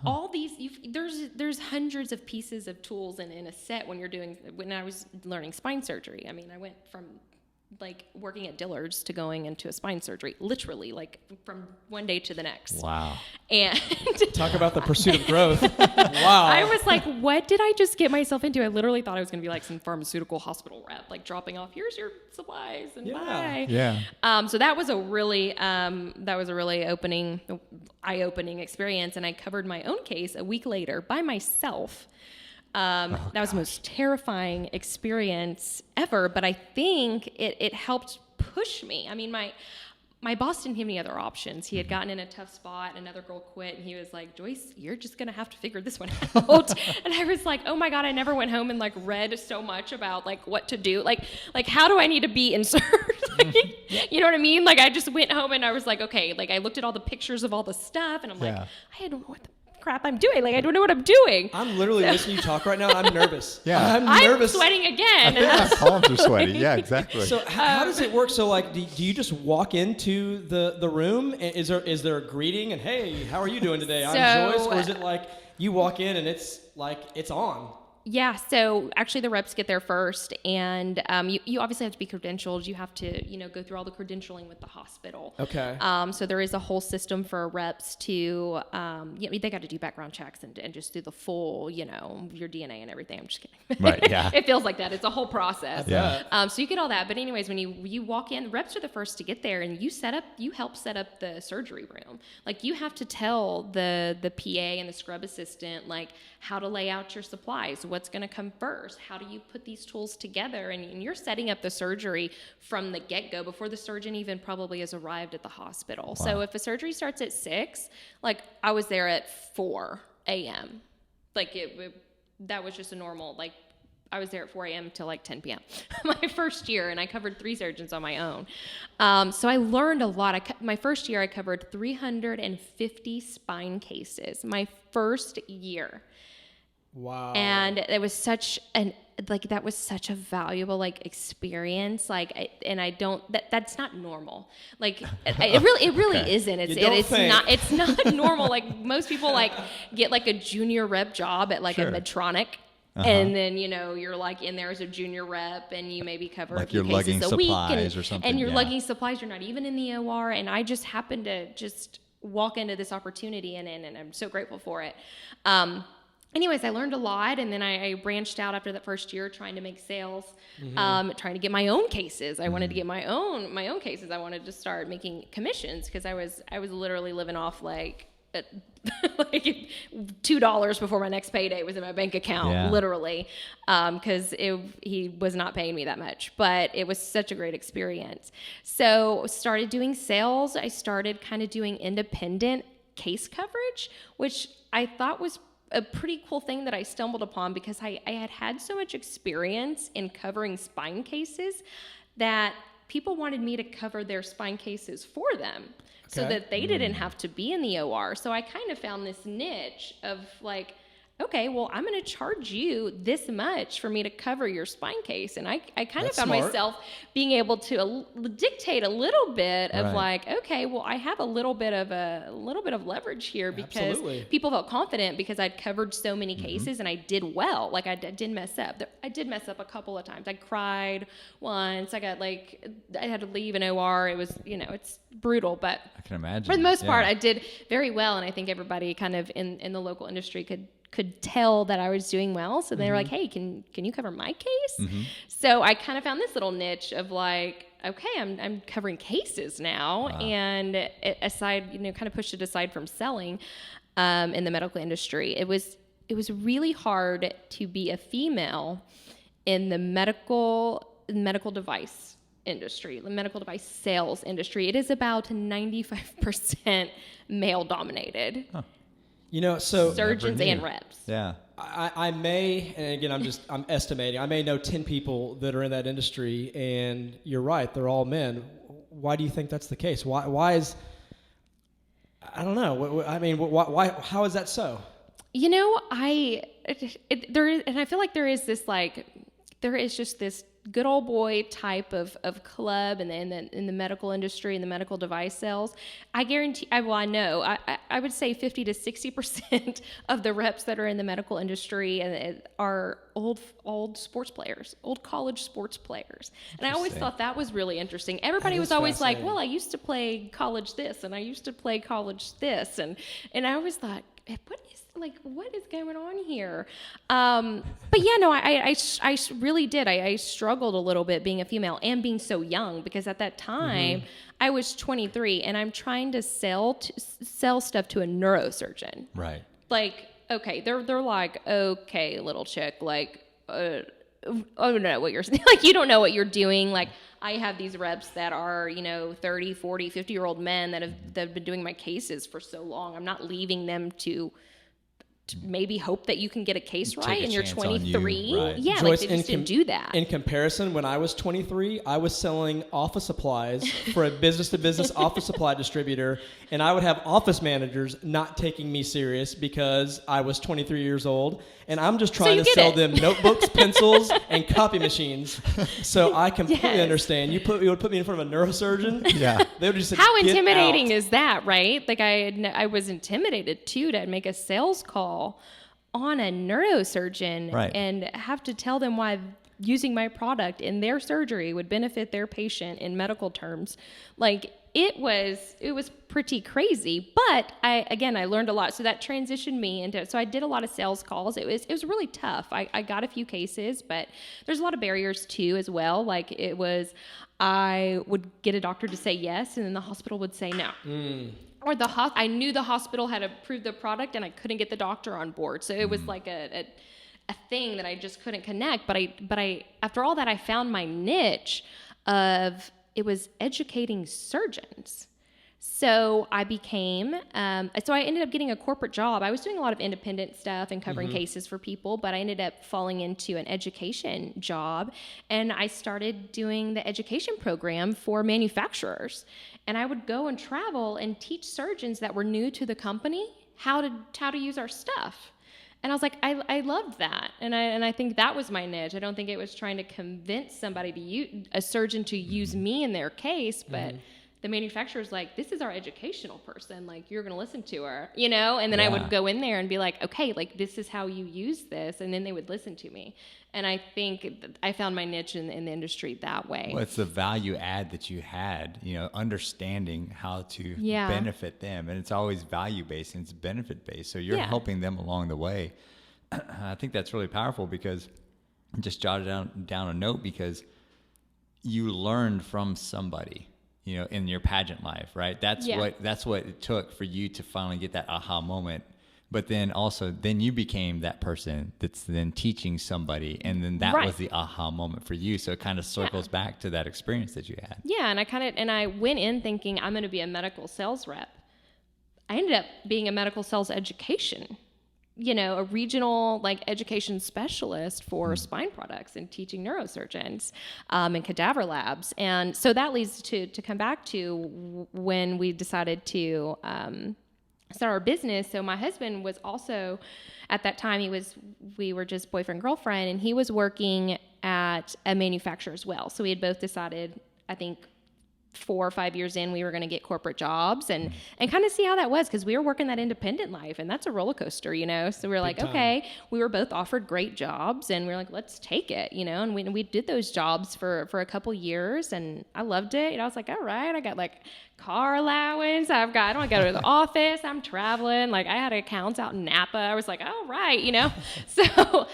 all these. There's hundreds of pieces of tools in a set when I was learning spine surgery. I mean, I went from like working at Dillard's to going into a spine surgery, literally, like from one day to the next. Wow. And talk about the pursuit of growth. Wow. I was like, what did I just get myself into? I literally thought I was going to be like some pharmaceutical hospital rep, like dropping off, here's your supplies and bye. Yeah. So that was a really eye-opening experience. And I covered my own case a week later by myself. That was the most terrifying experience ever, but I think it helped push me. I mean, my boss didn't have any other options. He had gotten in a tough spot. Another girl quit, and he was like, Joyce, you're just going to have to figure this one out. And I was like, oh my God, I never went home and like read so much about like what to do. Like how do I need to be inserted? You know what I mean? Like, I just went home and I was like, okay, like I looked at all the pictures of all the stuff, and I'm like, I don't know what the crap I'm doing. Like, I don't know what I'm doing. I'm literally listening to you talk right now, and I'm nervous. Yeah. I'm nervous. I'm sweating again. My palms are sweaty. Yeah, exactly. So how does it work? So like, do you just walk into the room? And is there a greeting and, hey, how are you doing today? I'm Joyce. Or is it like you walk in and it's like it's on? Yeah, so actually the reps get there first, and you obviously have to be credentialed. You have to, go through all the credentialing with the hospital. Okay. So there is a whole system for reps to, they got to do background checks and just do the full, your DNA and everything. I'm just kidding. Right, yeah. It feels like that. It's a whole process. Yeah. So you get all that. But anyways, when you walk in, reps are the first to get there, and you help set up the surgery room. Like, you have to tell the PA and the scrub assistant, like, how to lay out your supplies, what's going to come first, how do you put these tools together, and you're setting up the surgery from the get-go before the surgeon even probably has arrived at the hospital. Wow. So if a surgery starts at 6, like, I was there at 4 a.m. Like, that was just a normal, like, I was there at 4 a.m. till like 10 p.m. my first year, and I covered 3 surgeons on my own. So I learned a lot. My first year, I covered 350 spine cases. My first year. Wow. And it was such that was such a valuable experience. That's not normal. It really Okay. isn't. It's not normal. Most people get a junior rep job at Sure. a Medtronic. Uh-huh. And then, you're in there as a junior rep, and you maybe cover a few you're lugging cases a week. supplies or something. And you're yeah. lugging supplies. You're not even in the OR. And I just happened to just walk into this opportunity, and I'm so grateful for it. Anyways, I learned a lot, and then I branched out after that first year trying to make sales, trying to get my own cases. I wanted to get my own cases. I wanted to start making commissions because I was literally living off $2 before my next payday was in my bank account, literally, because he was not paying me that much. But it was such a great experience. So started doing sales. I started kind of doing independent case coverage, which I thought was a pretty cool thing that I stumbled upon because I had so much experience in covering spine cases that people wanted me to cover their spine cases for them. So that they didn't have to be in the OR. So I kind of found this niche of okay, well, I'm going to charge you this much for me to cover your spine case. And I kind of found myself being able to dictate a little bit of okay, well, I have a little bit of leverage here because people felt confident because I'd covered so many cases and I did well. I didn't mess up. I did mess up a couple of times. I cried once. I got I had to leave an OR. It was, it's brutal, but I can imagine. For the most part, I did very well. And I think everybody kind of in the local industry could tell that I was doing well. So they were like, hey, can you cover my case? So I kind of found this little niche of okay, I'm covering cases now. Wow. And aside, kind of pushed it aside from selling in the medical industry. It was really hard to be a female in the medical device industry, the medical device sales industry. It is about 95% male dominated. Huh. So surgeons and reps. Yeah. I may, and again, I'm estimating, I may know 10 people that are in that industry, and you're right, they're all men. Why do you think that's the case? Why is, I don't know. I mean, why, how is that so? I feel like there is this, there is just this good old boy type of club in the medical industry and the medical device sales. I guarantee, I know, I would say 50 to 60% of the reps that are in the medical industry are old sports players, old college sports players. And I always thought that was really interesting. Everybody was always like, well, I used to play college this and I used to play college this. And I always thought, what is going on here? But yeah, no, I really did. I struggled a little bit being a female and being so young because at that time I was 23 and I'm trying to sell stuff to a neurosurgeon. Right. Okay, they're like, okay, little chick, I don't know what you're you don't know what you're doing. I have these reps that are, 30, 40, 50-year-old men that have been doing my cases for so long. I'm not leaving them to maybe hope that you can get a case right and you're 23. Right. Yeah, Joyce, they just didn't do that. In comparison, when I was 23, I was selling office supplies for a business-to-business office supply distributor, and I would have office managers not taking me serious because I was 23 years old, and I'm just trying to sell them notebooks, pencils, and copy machines. So I completely understand. You would put me in front of a neurosurgeon. Yeah. They would just say, how intimidating is that, right? I was intimidated too to make a sales call on a neurosurgeon and have to tell them why using my product in their surgery would benefit their patient in medical terms. It was pretty crazy, but I learned a lot. So that transitioned me into, so I did a lot of sales calls. It was really tough. I got a few cases, but there's a lot of barriers too as well. I would get a doctor to say yes, and then the hospital would say no. Or I knew the hospital had approved the product and I couldn't get the doctor on board. So it was a thing that I just couldn't connect. But I after all that, I found my niche of, it was educating surgeons. So I became, so I ended up getting a corporate job. I was doing a lot of independent stuff and covering cases for people, but I ended up falling into an education job, and I started doing the education program for manufacturers. And I would go and travel and teach surgeons that were new to the company how to use our stuff. And I was like, I loved that. And I think that was my niche. I don't think it was trying to convince somebody to a surgeon to use me in their case, but the manufacturer's like, this is our educational person. Like, you're going to listen to her, you know? And then I would go in there and be like, okay, like, this is how you use this. And then they would listen to me. And I think I found my niche in the industry that way. Well, it's the value add that you had, you know, understanding how to benefit them. And it's always value-based and it's benefit-based. So you're helping them along the way. I think that's really powerful, because just jotted down a note, because you learned from somebody, you know, in your pageant life, right? That's what it took for you to finally get that aha moment. But then also, then you became that person that's then teaching somebody, and then that was the aha moment for you. So it kind of circles back to that experience that you had. Yeah, and I went in thinking I'm going to be a medical sales rep. I ended up being a medical sales education, you know, a regional like education specialist for spine products and teaching neurosurgeons and cadaver labs. And so that leads to come back to when we decided to start our business. So my husband was also, at that time, we were just boyfriend, girlfriend, and he was working at a manufacturer as well. So we had both decided, I think 4 or 5 years in, we were going to get corporate jobs and kind of see how that was, because we were working that independent life, and that's a roller coaster, you know? So we were like, okay, we were both offered great jobs, and we were like, let's take it, you know? And we did those jobs for a couple years, and I loved it. And I was like, all right, I got like car allowance. I don't want to go to the office. I'm traveling. Like, I had accounts out in Napa. I was like, all right, you know? So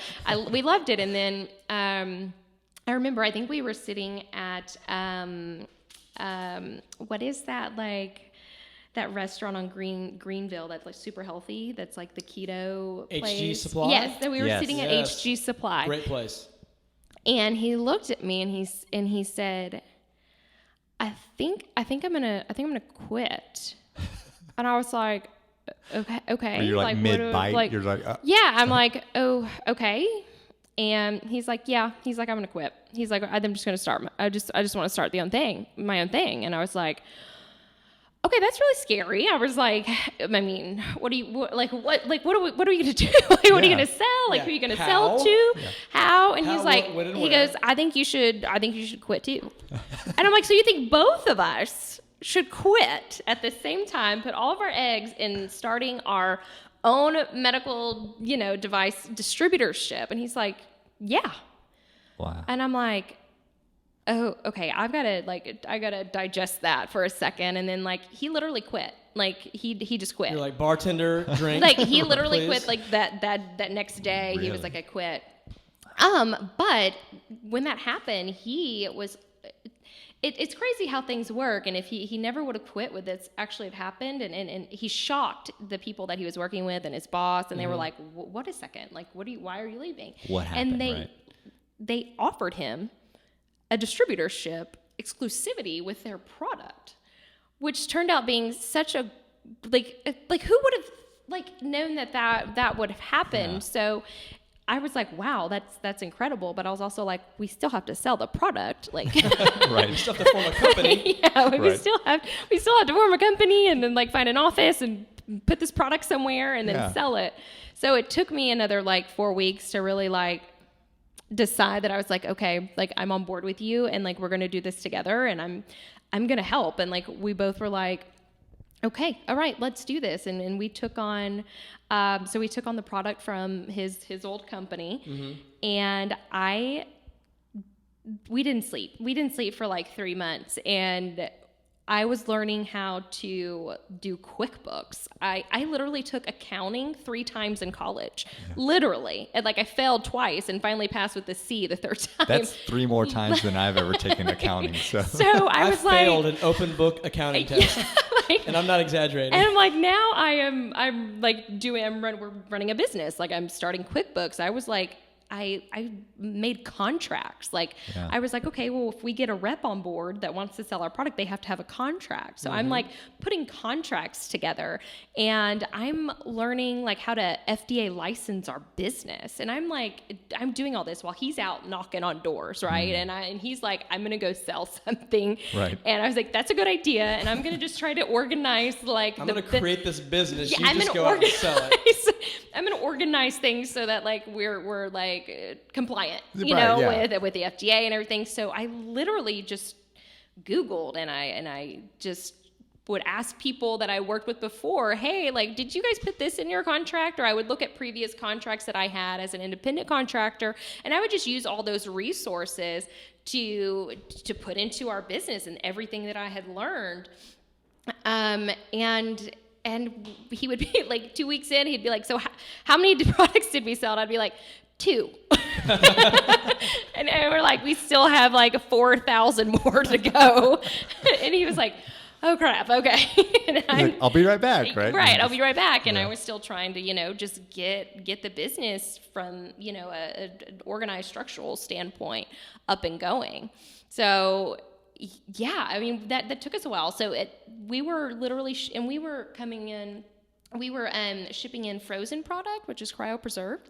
we loved it. And then I remember, I think we were sitting at what is that, like that restaurant on Greenville that's like super healthy, that's like the keto place? HG Supply? Yes, so we were sitting at HG Supply. Great place. And he looked at me and he said, I think I'm gonna quit. And I was like, okay. Or you're like mid-bite. You're like, yeah. I'm like, oh, okay. And he's like, I'm gonna quit. He's like, I'm just gonna start. I just want to start my own thing. And I was like, okay, that's really scary. I was like, I mean, what are you gonna do? Like, what are you gonna sell? Like, who are you gonna sell to? Yeah. How? And he's like, he goes, I think you should quit too. And I'm like, so you think both of us should quit at the same time, put all of our eggs in starting our own medical, you know, device distributorship? And he's like, yeah. Wow. And I'm like, oh, okay, I gotta digest that for a second. And then, like, he literally quit. Like, he just quit. You're like, bartender, drink. Like, he literally quit, like, that next day. Really? He was like, I quit. But when that happened, he was... It's crazy how things work, and if he never would have quit, would this actually have happened? And he shocked the people that he was working with and his boss, and they were like, "What a second! Like, why are you leaving?" What happened? And they offered him a distributorship exclusivity with their product, which turned out being such a like who would have like known that would have happened? Yeah. So I was like, wow, that's incredible. But I was also like, we still have to sell the product. Like, right. We still have to form a company. Yeah, we still have to form a company and then like find an office and put this product somewhere and then sell it. So it took me another like 4 weeks to really like decide that I was like, okay, like I'm on board with you and like we're gonna do this together and I'm gonna help. And like we both were like, okay, all right, let's do this. And we took on, so we took on the product from his old company, and we didn't sleep. We didn't sleep for like 3 months, and I was learning how to do QuickBooks. I literally took accounting 3 times in college, literally. And like I failed twice and finally passed with a C the third time. That's 3 more times than I've ever taken accounting. So I was like, failed an open book accounting test. And I'm not exaggerating. And I'm like, now we're running a business. Like I'm starting QuickBooks. I was like, I made contracts. Like Yeah. I was like, okay, well, if we get a rep on board that wants to sell our product, they have to have a contract. So I'm like putting contracts together, and I'm learning like how to FDA license our business. And I'm like, I'm doing all this while he's out knocking on doors, right? And he's like, I'm gonna go sell something. Right. And I was like, that's a good idea. And I'm gonna just try to organize like I'm going to create this business. Yeah, You I'm just gonna go out and sell it. I'm gonna organize things so that like we're like compliant, you Right, know, yeah. with the FDA and everything. So I literally just Googled and I just would ask people that I worked with before, hey, like, did you guys put this in your contract? Or I would look at previous contracts that I had as an independent contractor, and I would just use all those resources to put into our business and everything that I had learned. And he would be like 2 weeks in, he'd be like, so how many products did we sell? And I'd be like, 2. and we're like, we still have like 4,000 more to go. And he was like, oh crap, okay. And Like, I'll be right back, right? Right, I'll be right back. And Yeah. I was still trying to, you know, just get the business from, you know, an organized structural standpoint up and going. So yeah, I mean, that took us a while. So we were literally, and we were shipping in frozen product, which is cryopreserved.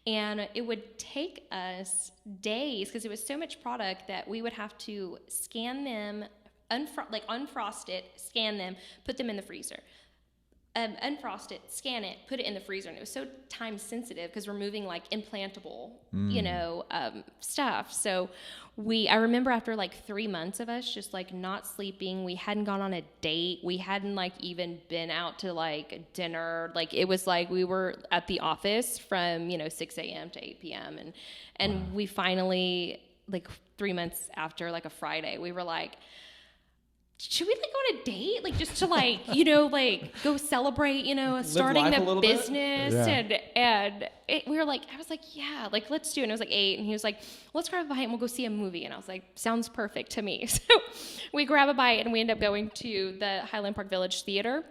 And it would take us days because it was so much product that we would have to scan them, unfrost it, scan them, put them in the freezer. Unfrost it, scan it, put it in the freezer. And it was so time sensitive because we're moving like implantable, you know, stuff. So I remember after like 3 months of us just like not sleeping, we hadn't gone on a date. We hadn't like even been out to like dinner. Like it was like we were at the office from, you know, 6 a.m. to 8 p.m. And we finally, like 3 months after like a Friday, we were like, should we like go on a date? Like just to like, you know, like go celebrate, you know, starting life a the little bit? business. Yeah. And we were like, I was like, yeah, like let's do it. And it was like 8. And he was like, let's grab a bite and we'll go see a movie. And I was like, sounds perfect to me. So we grab a bite and we end up going to the Highland Park Village Theater.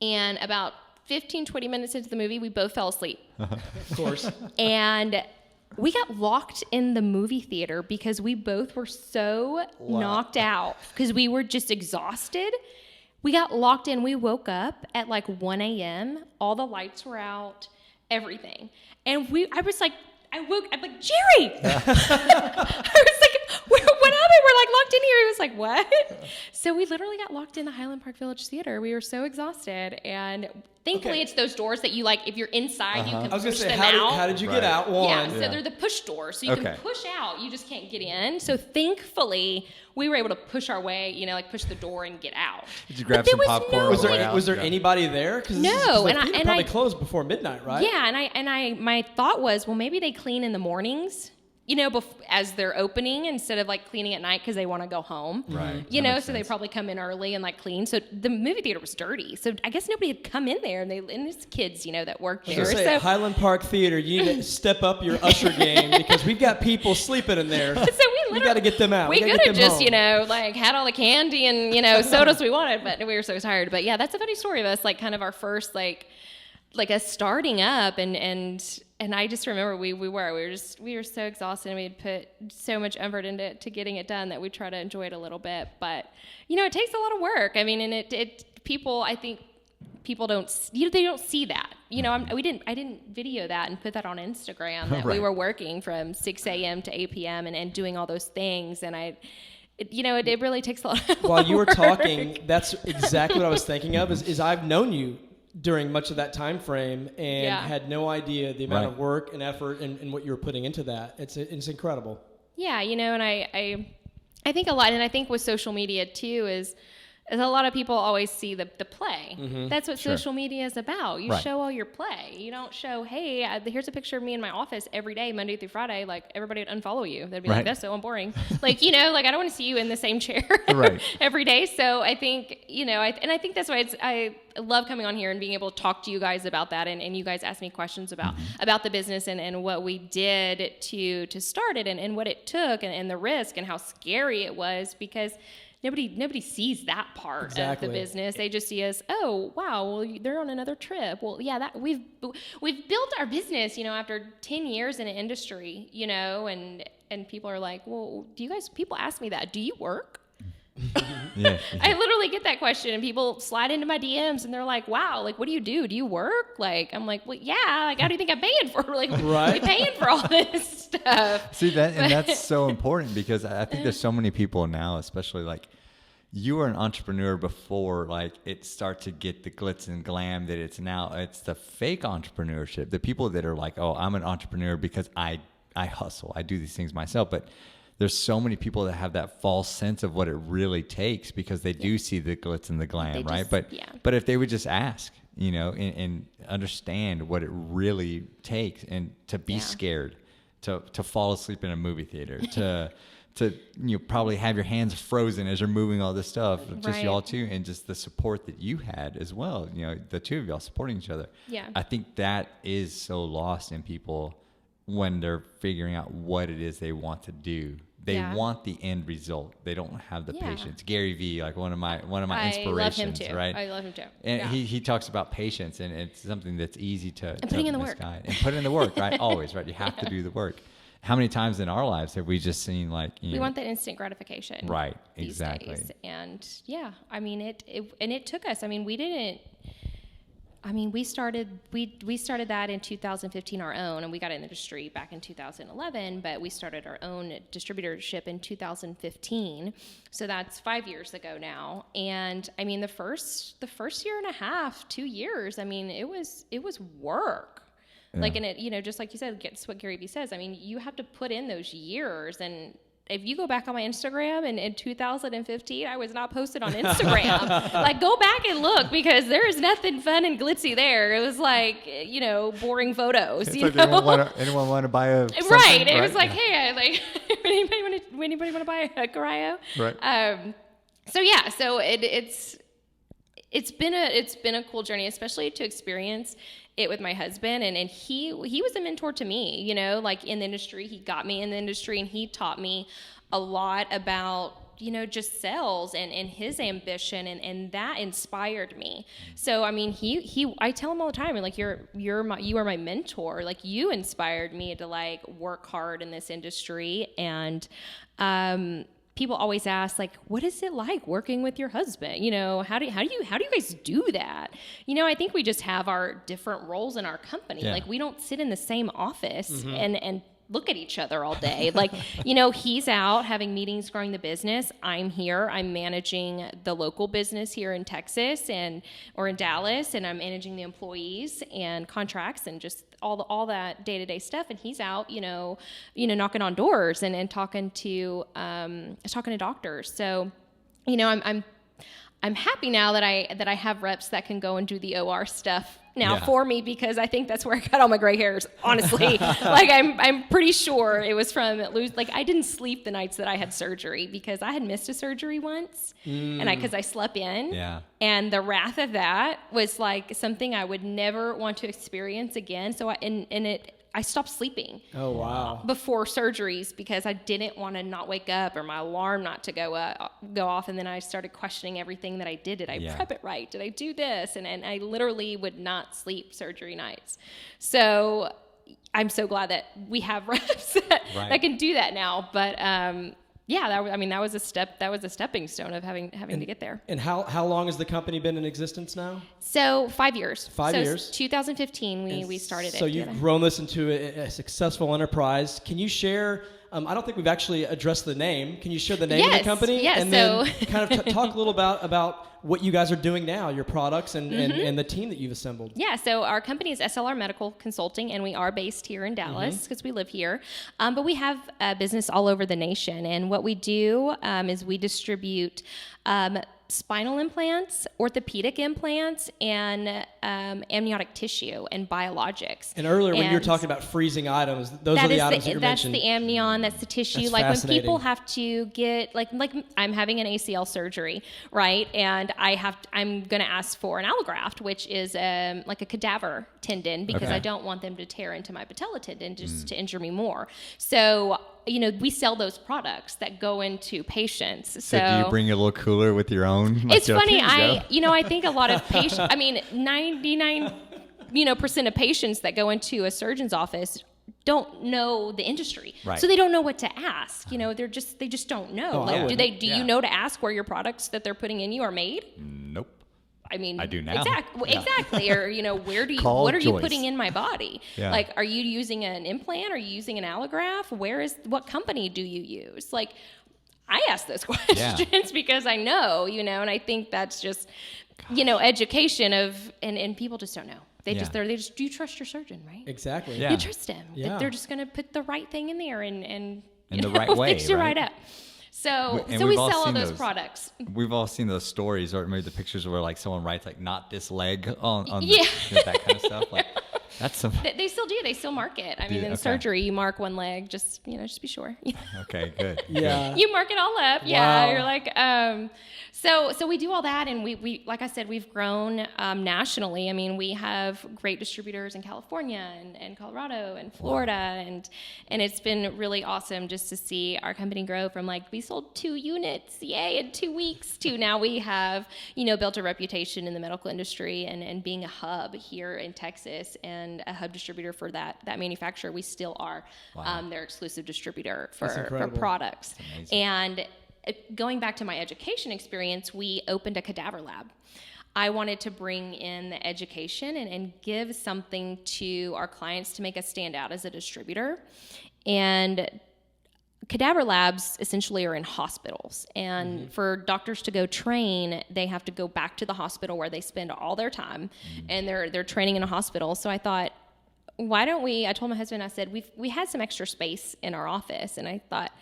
And about 15, 20 minutes into the movie, we both fell asleep. Of course. And we got locked in the movie theater because we both were so knocked out because we were just exhausted. We got locked in. We woke up at like 1 a.m. All the lights were out, everything. And I'm like, Jerry! I was like, what happened? We're like locked in here. He was like, what? So we literally got locked in the Highland Park Village Theater. We were so exhausted. And thankfully it's those doors that you like, if you're inside, you can I was going push to say, them how out. did you Right. get out? One. Yeah, so they're the push doors. So you can push out, you just can't get in. So thankfully, we were able to push our way, you know, like push the door and get out. Did you grab there some was popcorn? no- Was on the way there out? was there Yeah. anybody there? Because No, the and theater I probably closed before midnight, right? Yeah, and my thought was, well, maybe they clean in the mornings, you know, as they're opening instead of like cleaning at night because they want to go home. Right. You That know, makes so they sense. probably come in early and like clean. So the movie theater was dirty. So I guess nobody had come in there, and it's kids, you know, that work I there. was gonna say, So Highland Park Theater, you need to step up your usher game because we've got people sleeping in there. So we got to get them out. We gotta could get have them just, home. you know, like had all the candy and, you know, sodas we wanted, but we were so tired. But yeah, that's a funny story of us, like kind of our first, like us starting up. And I just remember we were so exhausted, and we had put so much effort into getting it done that we try to enjoy it a little bit. But, you know, it takes a lot of work. I mean, and I think people don't, you know, they don't see that. You know, I didn't video that and put that on Instagram that we Right. were working from 6 a.m. to 8 p.m. and doing all those things. And it really takes a lot of While you were work. talking, that's exactly what I was thinking of. Is I've known you during much of that time frame and Yeah. had no idea the amount Right. of work and effort and what you were putting into that. It's incredible. Yeah, you know, and I think a lot, and I think with social media too is a lot of people always see the play. That's what Sure. social media is about. You Right. show all your play. You don't show, hey, here's a picture of me in my office every day, Monday through Friday. Like everybody would unfollow you. They'd be Right. like, that's so boring. Like, you know, like I don't want to see you in the same chair Right. every day. So I think, you know, I think that's why I love coming on here and being able to talk to you guys about that, and you guys ask me questions about the business and what we did to start it and what it took and the risk and how scary it was, because nobody sees that part of the business. They just see us, oh wow, well they're on another trip. Well, yeah, that we've built our business, after 10 years in an industry, and people are like, well, people ask me that, do you work? Yeah. I literally get that question, and people slide into my DMs and they're like, wow, like, what do you do? Do you work? Like, I'm like, well, yeah, like, how do you think I'm paying for? Like, right. I'm paying for all this stuff. See that, and that's so important, because I think there's so many people now, especially like, you were an entrepreneur before, like, it starts to get the glitz and glam that it's now. It's the fake entrepreneurship, the people that are like, oh, I'm an entrepreneur because I hustle, I do these things myself. But there's so many people that have that false sense of what it really takes, because they do see the glitz and the glam, right? But if they would just ask, and understand what it really takes, and to be scared, to fall asleep in a movie theater, to probably have your hands frozen as you're moving all this stuff, just y'all two, and just the support that you had as well, the two of y'all supporting each other. Yeah. I think that is so lost in people when they're figuring out what it is they want to do. They want the end result. They don't have the patience. Gary Vee, like one of my inspirations, right? I love him too. And he talks about patience, and it's something that's easy to putting in the work. And put in the work, right? Always, right? You have to do the work. How many times in our lives have we just seen, like, we want that instant gratification, right? These Exactly. days. And I mean, it took us. I mean, we started that in 2015, our own, and we got in the industry back in 2011, but we started our own distributorship in 2015. So that's 5 years ago now. And I mean, the first year and a half, 2 years, I mean, it was work. Yeah. Like, and it, just like you said, it's what Gary Vee says. I mean, you have to put in those years. And if you go back on my Instagram, and in 2015, I was not posted on Instagram. Like, go back and look, because there is nothing fun and glitzy there. It was like, boring photos. It's like anyone want to buy a something, right? It right? was like, hey, anybody want to buy a cryo? Right. So it's been a cool journey, especially to experience it with my husband, and he was a mentor to me, like, in the industry. He got me in the industry, and he taught me a lot about, just sales and his ambition, and that inspired me. So I mean, I tell him all the time, like, you are my mentor. Like, you inspired me to, like, work hard in this industry. And people always ask, like, what is it like working with your husband? How do you guys do that? I think we just have our different roles in our company. Yeah. Like, we don't sit in the same office and look at each other all day. Like, he's out having meetings growing the business. I'm here. I'm managing the local business here in Texas or in Dallas, and I'm managing the employees and contracts and just all that day-to-day stuff. And he's out, knocking on doors and talking to doctors. So, I'm happy now that I have reps that can go and do the OR stuff now for me, because I think that's where I got all my gray hairs, honestly. Like, I'm pretty sure it was from I didn't sleep the nights that I had surgery, because I had missed a surgery once, and because I slept in. Yeah. And the wrath of that was like something I would never want to experience again. So I stopped sleeping. Oh, wow. Before surgeries, because I didn't want to not wake up, or my alarm not to go off. And then I started questioning everything that I did. Did I prep it right? Did I do this? And I literally would not sleep surgery nights. So I'm so glad that we have reps that can do that now. But that was a step. That was a stepping stone of having to get there. And how long has the company been in existence now? So 5 years. 5 years. 2015 we started it. So you've grown this into a successful enterprise. Can you share? I don't think we've actually addressed the name. Can you share the name of the company? Yes. And then kind of talk a little about what you guys are doing now, your products and the team that you've assembled. Yeah, so our company is SLR Medical Consulting, and we are based here in Dallas because we live here. But we have a business all over the nation. And what we do is we distribute spinal implants, orthopedic implants, and amniotic tissue and biologix. And earlier when you were talking about freezing items, those are the items that you mentioned. That's the amnion, that's the tissue. That's like fascinating. When people have to get like I'm having an ACL surgery, right? And I'm going to ask for an allograft, which is like a cadaver tendon, because I don't want them to tear into my patella tendon just to injure me more. So we sell those products that go into patients. So do you bring a little cooler with your own? It's funny. I think a lot of patients, 99, percent of patients that go into a surgeon's office don't know the industry. Right. So they don't know what to ask. They just don't know. Oh, do you know to ask where your products that they're putting in you are made? Nope. I mean, I do now. Exactly. Or, where do you, Call what are you Joyce. putting in my body? Yeah. Like, are you using an implant? Are you using an allograft? What company do you use? Like, I ask those questions because I know, and I think that's just, education and people just don't know. They just, do you trust your surgeon, right? Exactly. Yeah. You trust him. Yeah. They're just going to put the right thing in there and in the right way, fix you right? up. So And we we've all sell all seen those those. products. We've all seen those stories or maybe the pictures where like someone writes like not this leg on Yeah. that kind of stuff. Like that's some. They still do. They still mark it. I mean, in okay. surgery, you mark one leg. Just be sure. Okay, good. Yeah. You mark it all up. Yeah. Wow. You're like, so we do all that, and we like I said, we've grown nationally. I mean, we have great distributors in California and Colorado and Florida, and it's been really awesome just to see our company grow from like we sold 2 units, yay, in 2 weeks to now we have built a reputation in the medical industry and being a hub here in Texas and a hub distributor for that manufacturer. We still are their exclusive distributor for products. And going back to my education experience, we opened a cadaver lab. I wanted to bring in the education and give something to our clients to make us stand out as a distributor. And cadaver labs essentially are in hospitals. And for doctors to go train, they have to go back to the hospital where they spend all their time. And they're training in a hospital. So I thought, why don't I told my husband, I said, we had some extra space in our office. And I thought,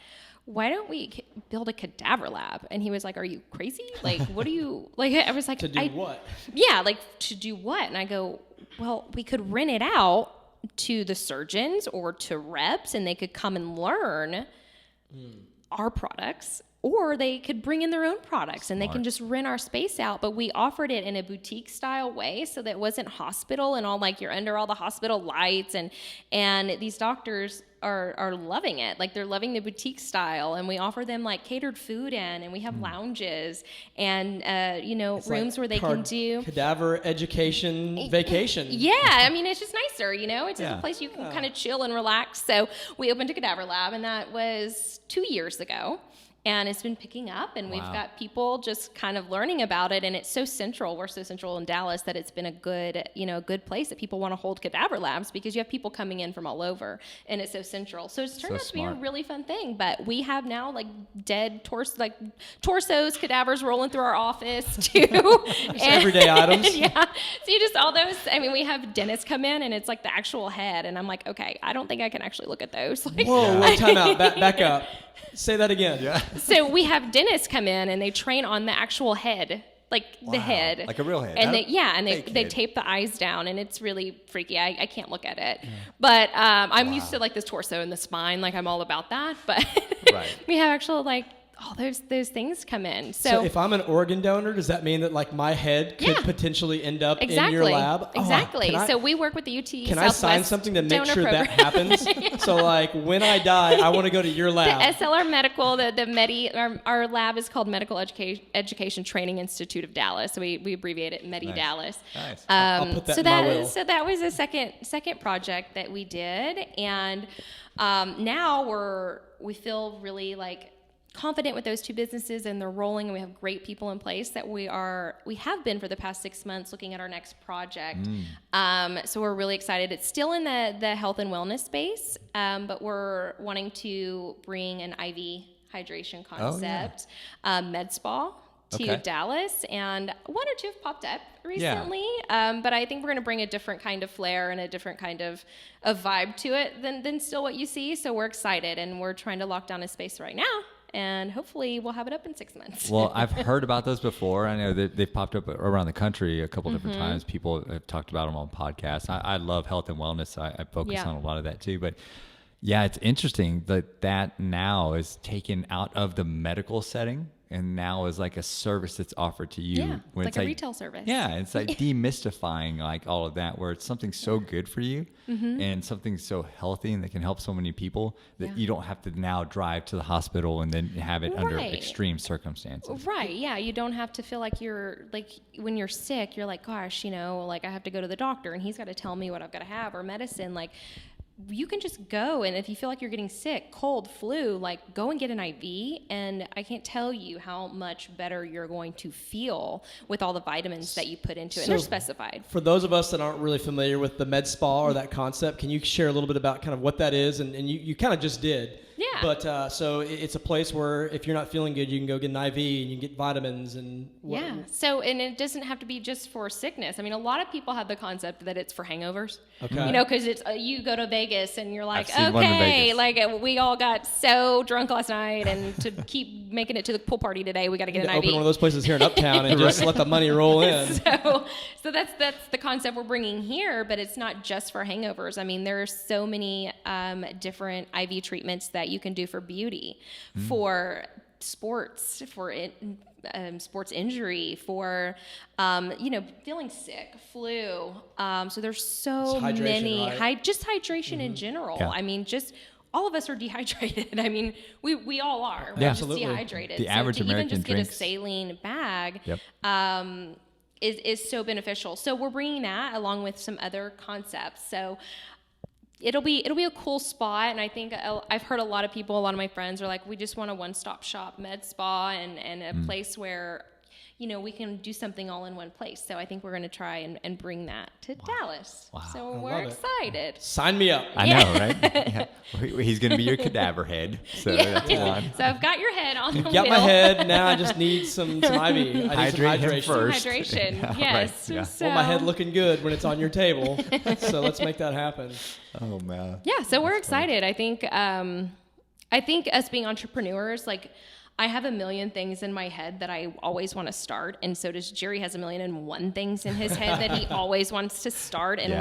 why don't we build a cadaver lab? And he was like, are you crazy? Like, what do you, like, I was like, To do what? Yeah, like, to do what? And I go, well, we could rent it out to the surgeons or to reps, and they could come and learn our products, or they could bring in their own products and they can just rent our space out. But we offered it in a boutique style way so that it wasn't hospital and all like you're under all the hospital lights, and these doctors are loving it. Like, they're loving the boutique style, and we offer them like catered food and we have lounges and It's rooms like where they can do cadaver education vacation. Yeah, I mean, it's just nicer, it's just a place you can kind of chill and relax. So we opened a cadaver lab, and that was 2 years ago. And it's been picking up, and we've got people just kind of learning about it. And it's so central. We're so central in Dallas that it's been a good place that people want to hold cadaver labs because you have people coming in from all over, and it's so central. So it's turned out to be a really fun thing. But we have now like dead torsos, cadavers rolling through our office too. Everyday items. Yeah. So you just all those. I mean, we have dentists come in, and it's like the actual head, and I'm like, okay, I don't think I can actually look at those. Like, Whoa, time out. Back up. Say that again. Yeah. So we have dentists come in, and they train on the actual head, like the head. Like a real head. And they tape the eyes down, and it's really freaky. I can't look at it. But I'm used to like this torso and the spine, like I'm all about that. But we have actual like all those things come in. So if I'm an organ donor, does that mean that like my head could potentially end up in your lab? Exactly. So we work with the UT Can Southwest I sign something to make donor sure program. that happens? So like when I die, I want to go to your lab. The SLR Medical, our lab is called Medical Education Training Institute of Dallas. So we abbreviate it Medi Dallas. Nice. I'll put that in my will. So that was a second project that we did, and now we feel really like confident with those 2 businesses, and they're rolling, and we have great people in place that we have been for the past 6 months looking at our next project. So we're really excited. It's still in the health and wellness space, but we're wanting to bring an IV hydration concept, med spa to Dallas, and 1 or 2 have popped up recently. But I think we're going to bring a different kind of flair and a different kind of vibe to it than still what you see. So we're excited, and we're trying to lock down a space right now. And hopefully we'll have it up in 6 months. Well, I've heard about those before. I know that they've popped up around the country a couple different times. People have talked about them on podcasts. I love health and wellness. I focus on a lot of that too. But yeah, it's interesting that now is taken out of the medical setting and now is like a service that's offered to you. Yeah, when it's like a retail service. Yeah, it's like demystifying like all of that, where it's something so good for you and something so healthy and that can help so many people that you don't have to now drive to the hospital and then have it under extreme circumstances. Right. Yeah. You don't have to feel like you're like when you're sick, you're like, gosh, you know, like I have to go to the doctor and he's got to tell me what I've got to have or medicine. Like you can just go, and if you feel like you're getting sick, cold, flu, like go and get an IV, and I can't tell you how much better you're going to feel with all the vitamins that you put into it. So and they're specified. For those of us that aren't really familiar with the med spa or that concept, can you share a little bit about kind of what that is? And you kind of just did. Yeah. But so it's a place where if you're not feeling good, you can go get an IV and you can get vitamins and Yeah. So, and it doesn't have to be just for sickness. I mean, a lot of people have the concept that it's for hangovers. Okay. You know, because it's you go to Vegas and you're like, I've seen one in okay, Vegas. like we all got so drunk last night, and to keep making it to the pool party today, we got to get to an open IV. one of those places here in Uptown and just let the money roll in. So that's the concept we're bringing here, but it's not just for hangovers. I mean, there are so many different IV treatments that you can do for beauty, for sports, for sports injury, for feeling sick, flu. So there's so It's hydration, many right? just hydration in general. Yeah. I mean, just all of us are dehydrated. I mean, we all are. We're Yeah. just Absolutely. dehydrated. The average so to even American just drinks- get a saline bag Yep. is so beneficial. So we're bringing that along with some other concepts. So it'll be a cool spot, and I think I've heard a lot of my friends are like, we just want a one-stop shop med spa and a place where we can do something all in one place. So I think we're going to try and bring that to Dallas. Wow. So I we're love it. excited. Sign me up. I know, right? Yeah. He's going to be your cadaver head. So that's one. So I've got your head on the Got wheel. my head. Now I just need some IV. I need some Hydrate him hydration. first. Hydration. Yeah, Yes. right, yeah. So, Want my head looking good when it's on your table. So let's make that happen. Oh, man. yeah, so we're excited. I think us being entrepreneurs, like I have a million things in my head that I always want to start, and so does Jerry. Has a million and one things in his head that he always wants to start, and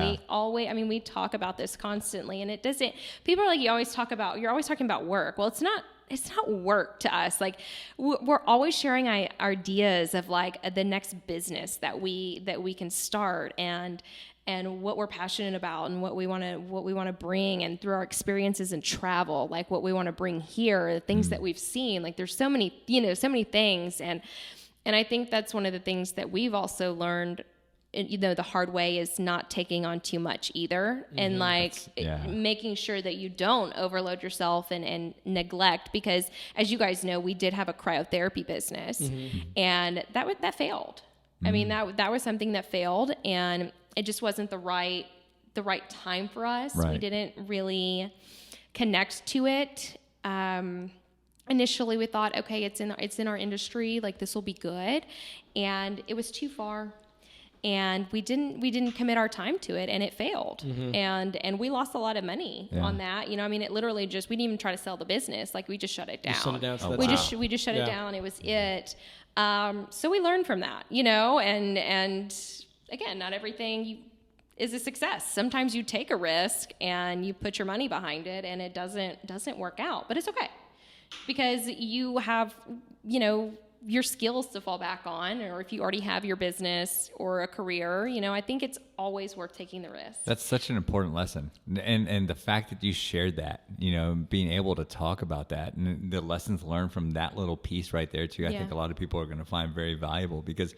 we talk about this constantly, and it doesn't. People are like, you're always talking about work. Well, it's not work to us. Like we're always sharing ideas of like the next business that we can start, and what we're passionate about, and what we want to bring, and through our experiences in travel, like what we want to bring here, the things that we've seen. Like there's so many things, and I think that's one of the things that we've also learned, the hard way, is not taking on too much either, and making sure that you don't overload yourself and neglect, because as you guys know, we did have a cryotherapy business, and that failed. I mean, that was something that failed, and it just wasn't the right time for us. Right. We didn't really connect to it. Initially, we thought, okay, it's in our industry, like this will be good, and it was too far, and we didn't commit our time to it, and it failed, and we lost a lot we literally we didn't even try to sell the business, like we just shut it down. Shut it down, so we that's just shut it Yeah. down. It was it. So we learned from that, and again, not everything is a success. Sometimes you take a risk and you put your money behind it, and it doesn't work out, but it's okay, because you have, your skills to fall back on, or if you already have your business or a career, I think it's always worth taking the risk. That's such an important lesson. And the fact that you shared that, being able to talk about that and the lessons learned from that little piece right there too, I think a lot of people are going to find very valuable, because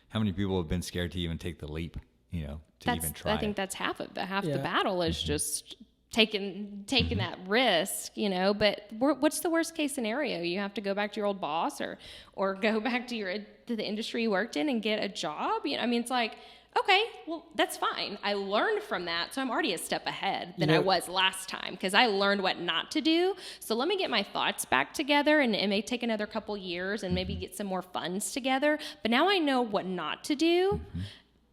how many people have been scared to even take the leap, to even try? I think that's half the Yeah. battle is just taking that risk, but what's the worst case scenario? You have to go back to your old boss or go back to the industry you worked in and get a job. It's like, okay, well, that's fine. I learned from that, so I'm already a step ahead than I was last time, because I learned what not to do. So let me get my thoughts back together, and it may take another couple years and maybe get some more funds together. But now I know what not to do.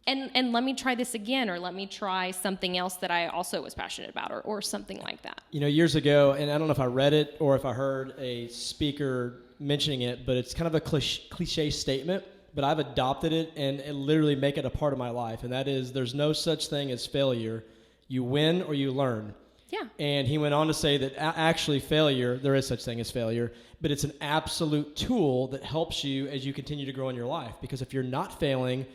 And let me try this again, or let me try something else that I also was passionate about, or something like that. Years ago, and I don't know if I read it or if I heard a speaker mentioning it, but it's kind of a cliche statement, but I've adopted it and literally make it a part of my life. And that is, there's no such thing as failure. You win or you learn. Yeah. And he went on to say that actually failure, there is such thing as failure, but it's an absolute tool that helps you as you continue to grow in your life. Because if you're not failing,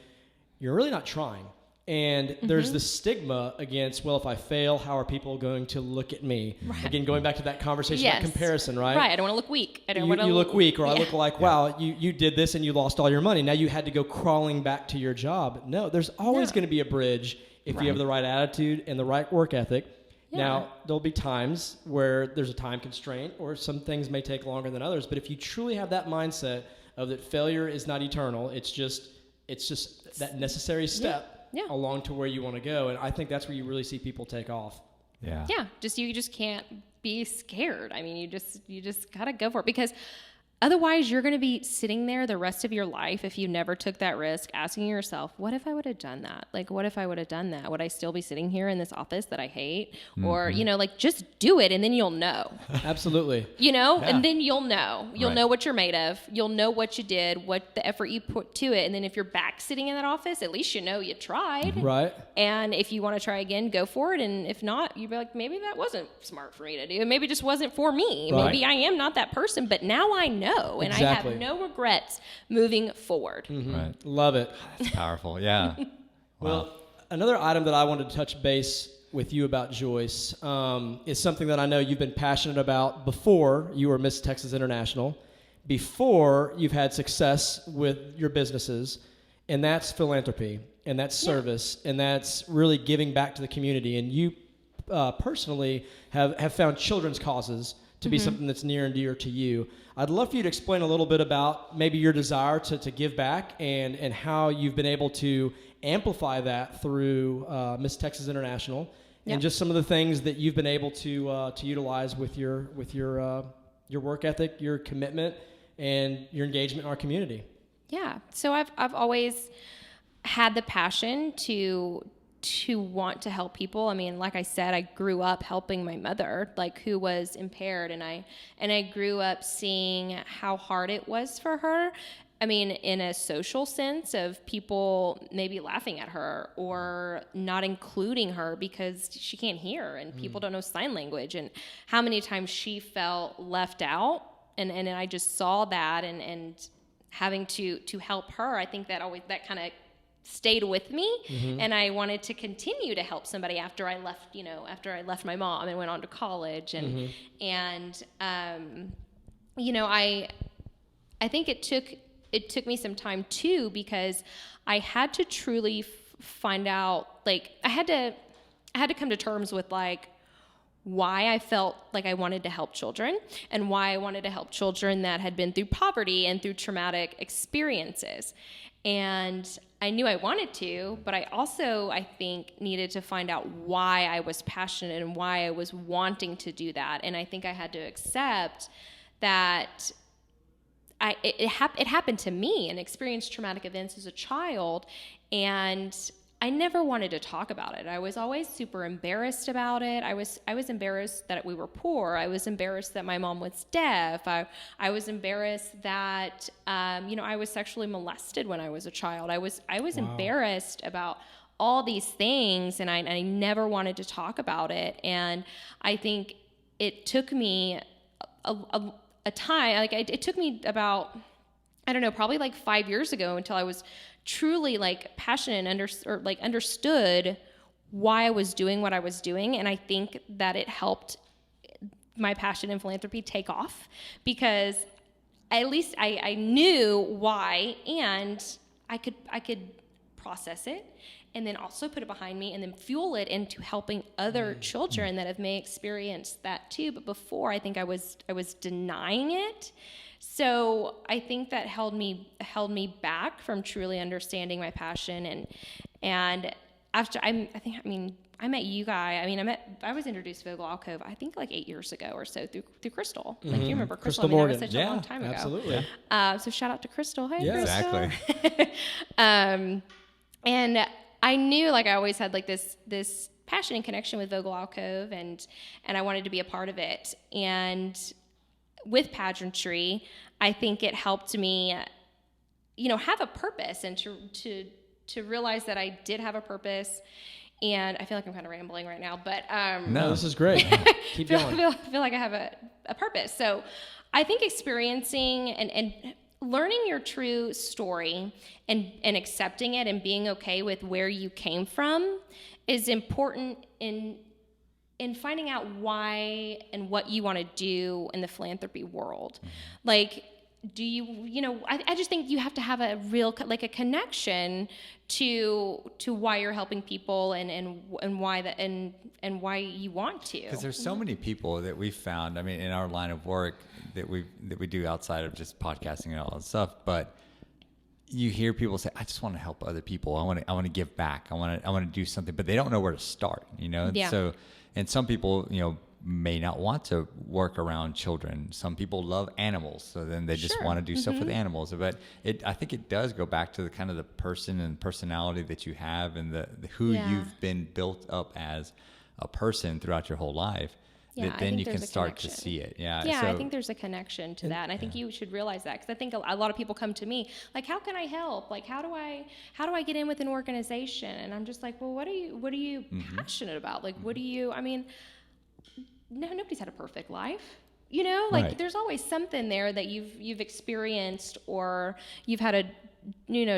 you're really not trying. And there's this stigma against, well, if I fail, how are people going to look at me? Right. Again, going back to that conversation about comparison, right? Right. I don't want to look weak. I don't want to look weak, or I look like, wow, you did this and you lost all your money. Now you had to go crawling back to your job. No, there's always going to be a bridge if you have the right attitude and the right work ethic. Yeah. Now, there'll be times where there's a time constraint or some things may take longer than others. But if you truly have that mindset of that failure is not eternal, it's just that necessary step along to where you want to go. And I think that's where you really see people take off. Yeah. Yeah. You just can't be scared. I mean, you just got to go for it, because otherwise you're going to be sitting there the rest of your life, if you never took that risk, asking yourself, what if I would have done that? Like, what if I would have done that? Would I still be sitting here in this office that I hate? Or, just do it and then you'll know. Absolutely. And then you'll know. You'll know what you're made of. You'll know what you did, what the effort you put to it. And then if you're back sitting in that office, at least you know you tried. Right. And if you want to try again, go for it. And if not, you'd be like, maybe that wasn't smart for me to do. Maybe it just wasn't for me. Right. Maybe I am not that person, but now I know. And I have no regrets moving forward. Mm-hmm. Right. Love it. That's powerful. Yeah. Well, another item that I wanted to touch base with you about, Joyce, is something that I know you've been passionate about before you were Miss Texas International, before you've had success with your businesses, and that's philanthropy, and that's service, and that's really giving back to the community. And you personally have found children's causes to be something that's near and dear to you. I'd love for you to explain a little bit about maybe your desire to give back and how you've been able to amplify that through Miss Texas International, and just some of the things that you've been able to utilize with your work ethic, your commitment, and your engagement in our community. Yeah. So I've always had the passion to want to help people. I mean, like I said, I grew up helping my mother, who was impaired, and I grew up seeing how hard it was for her. I mean, in a social sense of people maybe laughing at her or not including her because she can't hear and people don't know sign language, and how many times she felt left out. And I just saw that and having to help her. I think that kind of stayed with me, and I wanted to continue to help somebody after I left my mom and went on to college, and I think it took me some time too, because I had to truly find out, I had to come to terms with why I felt like I wanted to help children, and why I wanted to help children that had been through poverty and through traumatic experiences. And I knew I wanted to, but I also, I think, needed to find out why I was passionate and why I was wanting to do that. And I think I had to accept that it happened to me and experienced traumatic events as a child, and I never wanted to talk about it. I was always super embarrassed about it. I was embarrassed that we were poor. I was embarrassed that my mom was deaf. I was embarrassed that I was sexually molested when I was a child. I was embarrassed about all these things, and I never wanted to talk about it. And I think it took me a time. It took me about, I don't know, probably 5 years ago until I was truly passionate and understood why I was doing what I was doing. And I think that it helped my passion in philanthropy take off, because at least I knew why, and I could process it and then also put it behind me and then fuel it into helping other children that may experience that too. But before, I think I was denying it. So I think that held me back from truly understanding my passion. And after I met you guys. I was introduced to Vogel Alcove, I think 8 years ago or so through Crystal. You remember Crystal? Crystal Morgan. That was such a long time ago. Absolutely. So shout out to Crystal. Hey, yeah, Crystal. Exactly. And I knew I always had this passion and connection with Vogel Alcove, and I wanted to be a part of it. And with pageantry, I think it helped me, have a purpose, and to realize that I did have a purpose, And I feel like I'm kind of rambling right now, but No, this is great. Keep going. feel like I have a purpose. So I think experiencing and learning your true story and accepting it and being okay with where you came from is important in finding out why and what you want to do in the philanthropy world. Like, do I just think you have to have a real, like, a connection to why you're helping people and why that and why you want to. Because there's so many people that we found, I mean, in our line of work that we do outside of just podcasting and all that stuff, but you hear people say, I just want to help other people. I want to give back. I want to do something, but they don't know where to start, Yeah. So, and some people, may not want to work around children. Some people love animals, so then they just want to do stuff with animals. But I think it does go back to the kind of the person and personality that you have and the who you've been built up as a person throughout your whole life. Yeah, that then you can start to see it. Yeah, so, I think there's a connection to that, and I think you should realize that, because I think a lot of people come to me like, how can I help? Like, how do I get in with an organization? And I'm just like, well, what are you passionate about? Like, what do you? I mean, nobody's had a perfect life. Like, there's always something there that you've experienced, or you've had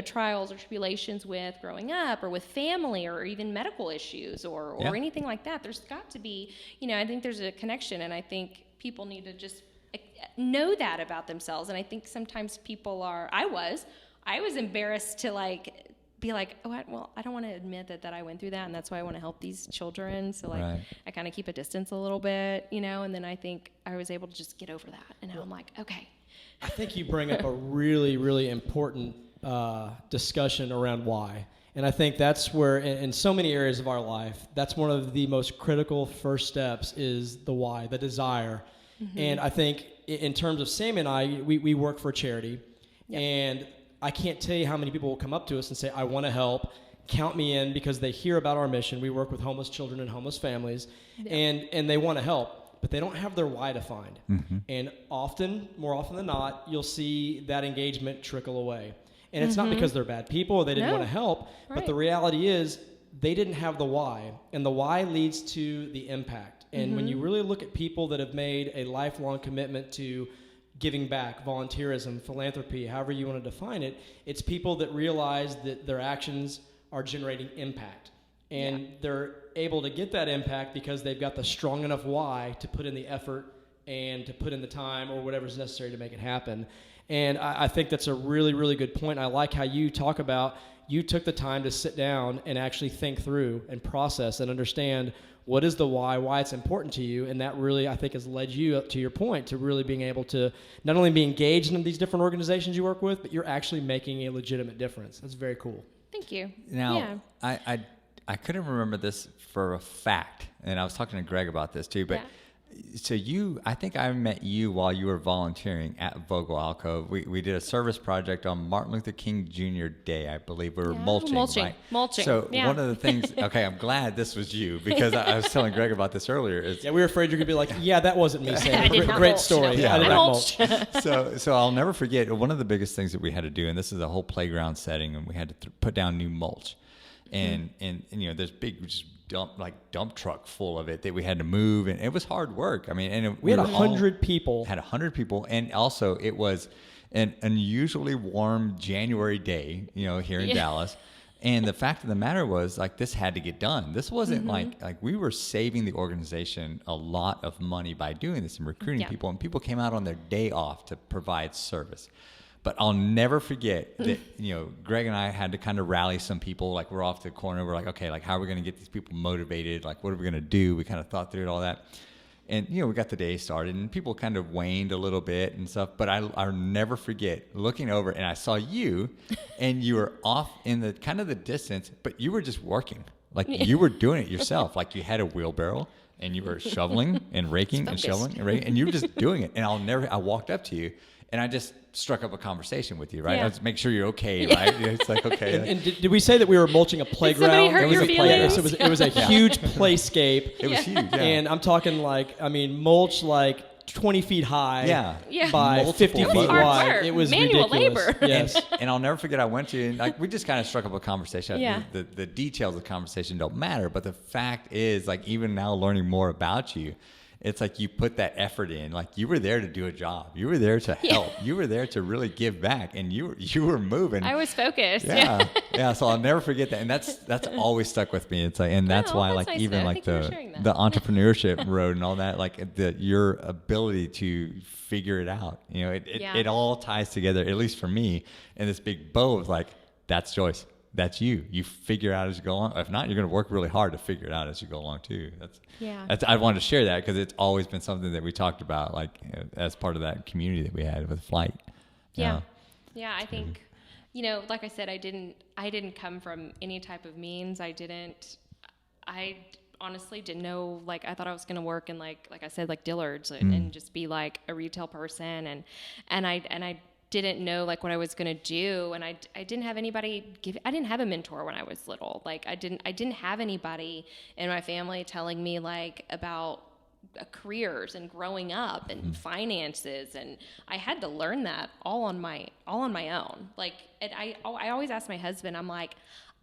trials or tribulations with growing up, or with family, or even medical issues, or anything like that. There's got to be, I think there's a connection, and I think people need to just know that about themselves. And I think sometimes people I was embarrassed to be like, oh, I don't want to admit that I went through that, and that's why I want to help these children. So I kind of keep a distance a little bit, and then I think I was able to just get over that. And now I'm like, okay. I think you bring up a really, really important discussion around why. And I think that's where, in so many areas of our life, that's one of the most critical first steps, is the why, the desire. And I think in terms of Sammy and I, we work for a charity. And I can't tell you how many people will come up to us and say, I want to help, count me in, because they hear about our mission. We work with homeless children and homeless families, and they want to help, but they don't have their why defined. And more often than not, you'll see that engagement trickle away. And it's not because they're bad people or they didn't want to help, but the reality is they didn't have the why, and the why leads to the impact. And when you really look at people that have made a lifelong commitment to giving back, volunteerism, philanthropy, however you want to define it, it's people that realize that their actions are generating impact. And they're able to get that impact because they've got the strong enough why to put in the effort and to put in the time or whatever's necessary to make it happen. And I think that's a really, really good point. I like how you talk about, you took the time to sit down and actually think through and process and understand what is the why it's important to you. And that really, I think, has led you up to your point to really being able to not only be engaged in these different organizations you work with, but you're actually making a legitimate difference. That's very cool. Thank you. Now, I couldn't remember this for a fact, and I was talking to Greg about this too, but so I think I met you while you were volunteering at Vogel Alcove. We did a service project on Martin Luther King Jr. Day, I believe. We were mulching, right? Mulching. So one of the things, okay, I'm glad this was you, because I was telling Greg about this earlier. We were afraid you're going to be like, that wasn't me, Sam. I did not Great mulch. story. No. I did not mulch. So I'll never forget, one of the biggest things that we had to do, and this is a whole playground setting, and we had to put down new mulch. And there's big just dump truck full of it that we had to move, and it was hard work. I mean, and we had 100 people. Had 100 people, and also it was an unusually warm January day, here in Dallas. And the fact of the matter was, this had to get done. This wasn't like we were saving the organization a lot of money by doing this and recruiting people, and people came out on their day off to provide service. But I'll never forget that, Greg and I had to kind of rally some people. We're off to the corner. We're like, okay, how are we going to get these people motivated? What are we going to do? We kind of thought through all that. And, we got the day started, and people kind of waned a little bit and stuff. But I'll never forget looking over, and I saw you, and you were off in the kind of the distance, but you were just working. You were doing it yourself. You had a wheelbarrow, and you were shoveling and raking and shoveling and raking, and you were just doing it. And I walked up to you, and I just struck up a conversation with you, right? I was make sure you're okay, right? It's okay. And did we say that we were mulching a playground? Did somebody hurt your feelings? It was a huge playscape. It was huge, And I'm talking mulch 20 feet high Yeah. by Multiple 50 feet loads. Hard wide. work. It was Manual ridiculous. labor. Yes. And I'll never forget, I went to, and like, we just kind of struck up a conversation. Yeah. The details of the conversation don't matter, but the fact is, like, even now learning more about you, it's like you put that effort in. Like, you were there to do a job. You were there to help. You were there to really give back, and you were moving. I was focused. Yeah. So I'll never forget that, and that's always stuck with me. It's like, and that's why, that's like, nice even though. like Thank you for sharing that. the entrepreneurship road and all that, like your ability to figure it out. You know, it all ties together. At least for me, in this big bow of like, that's Joyce. That's you. You figure out as you go along. If not, you're going to work really hard to figure it out as you go along too. That's I wanted to share that because it's always been something that we talked about, like, as part of that community that we had with Flight. Yeah. I think, like I said, I didn't come from any type of means. I honestly didn't know, like, I thought I was going to work in like I said, like Dillard's and just be like a retail person. And I didn't know like what I was going to do. And I didn't have anybody I didn't have a mentor when I was little. Like I didn't have anybody in my family telling me like about careers and growing up and finances, and I had to learn that all on my own. Like, and I always ask my husband, I'm like,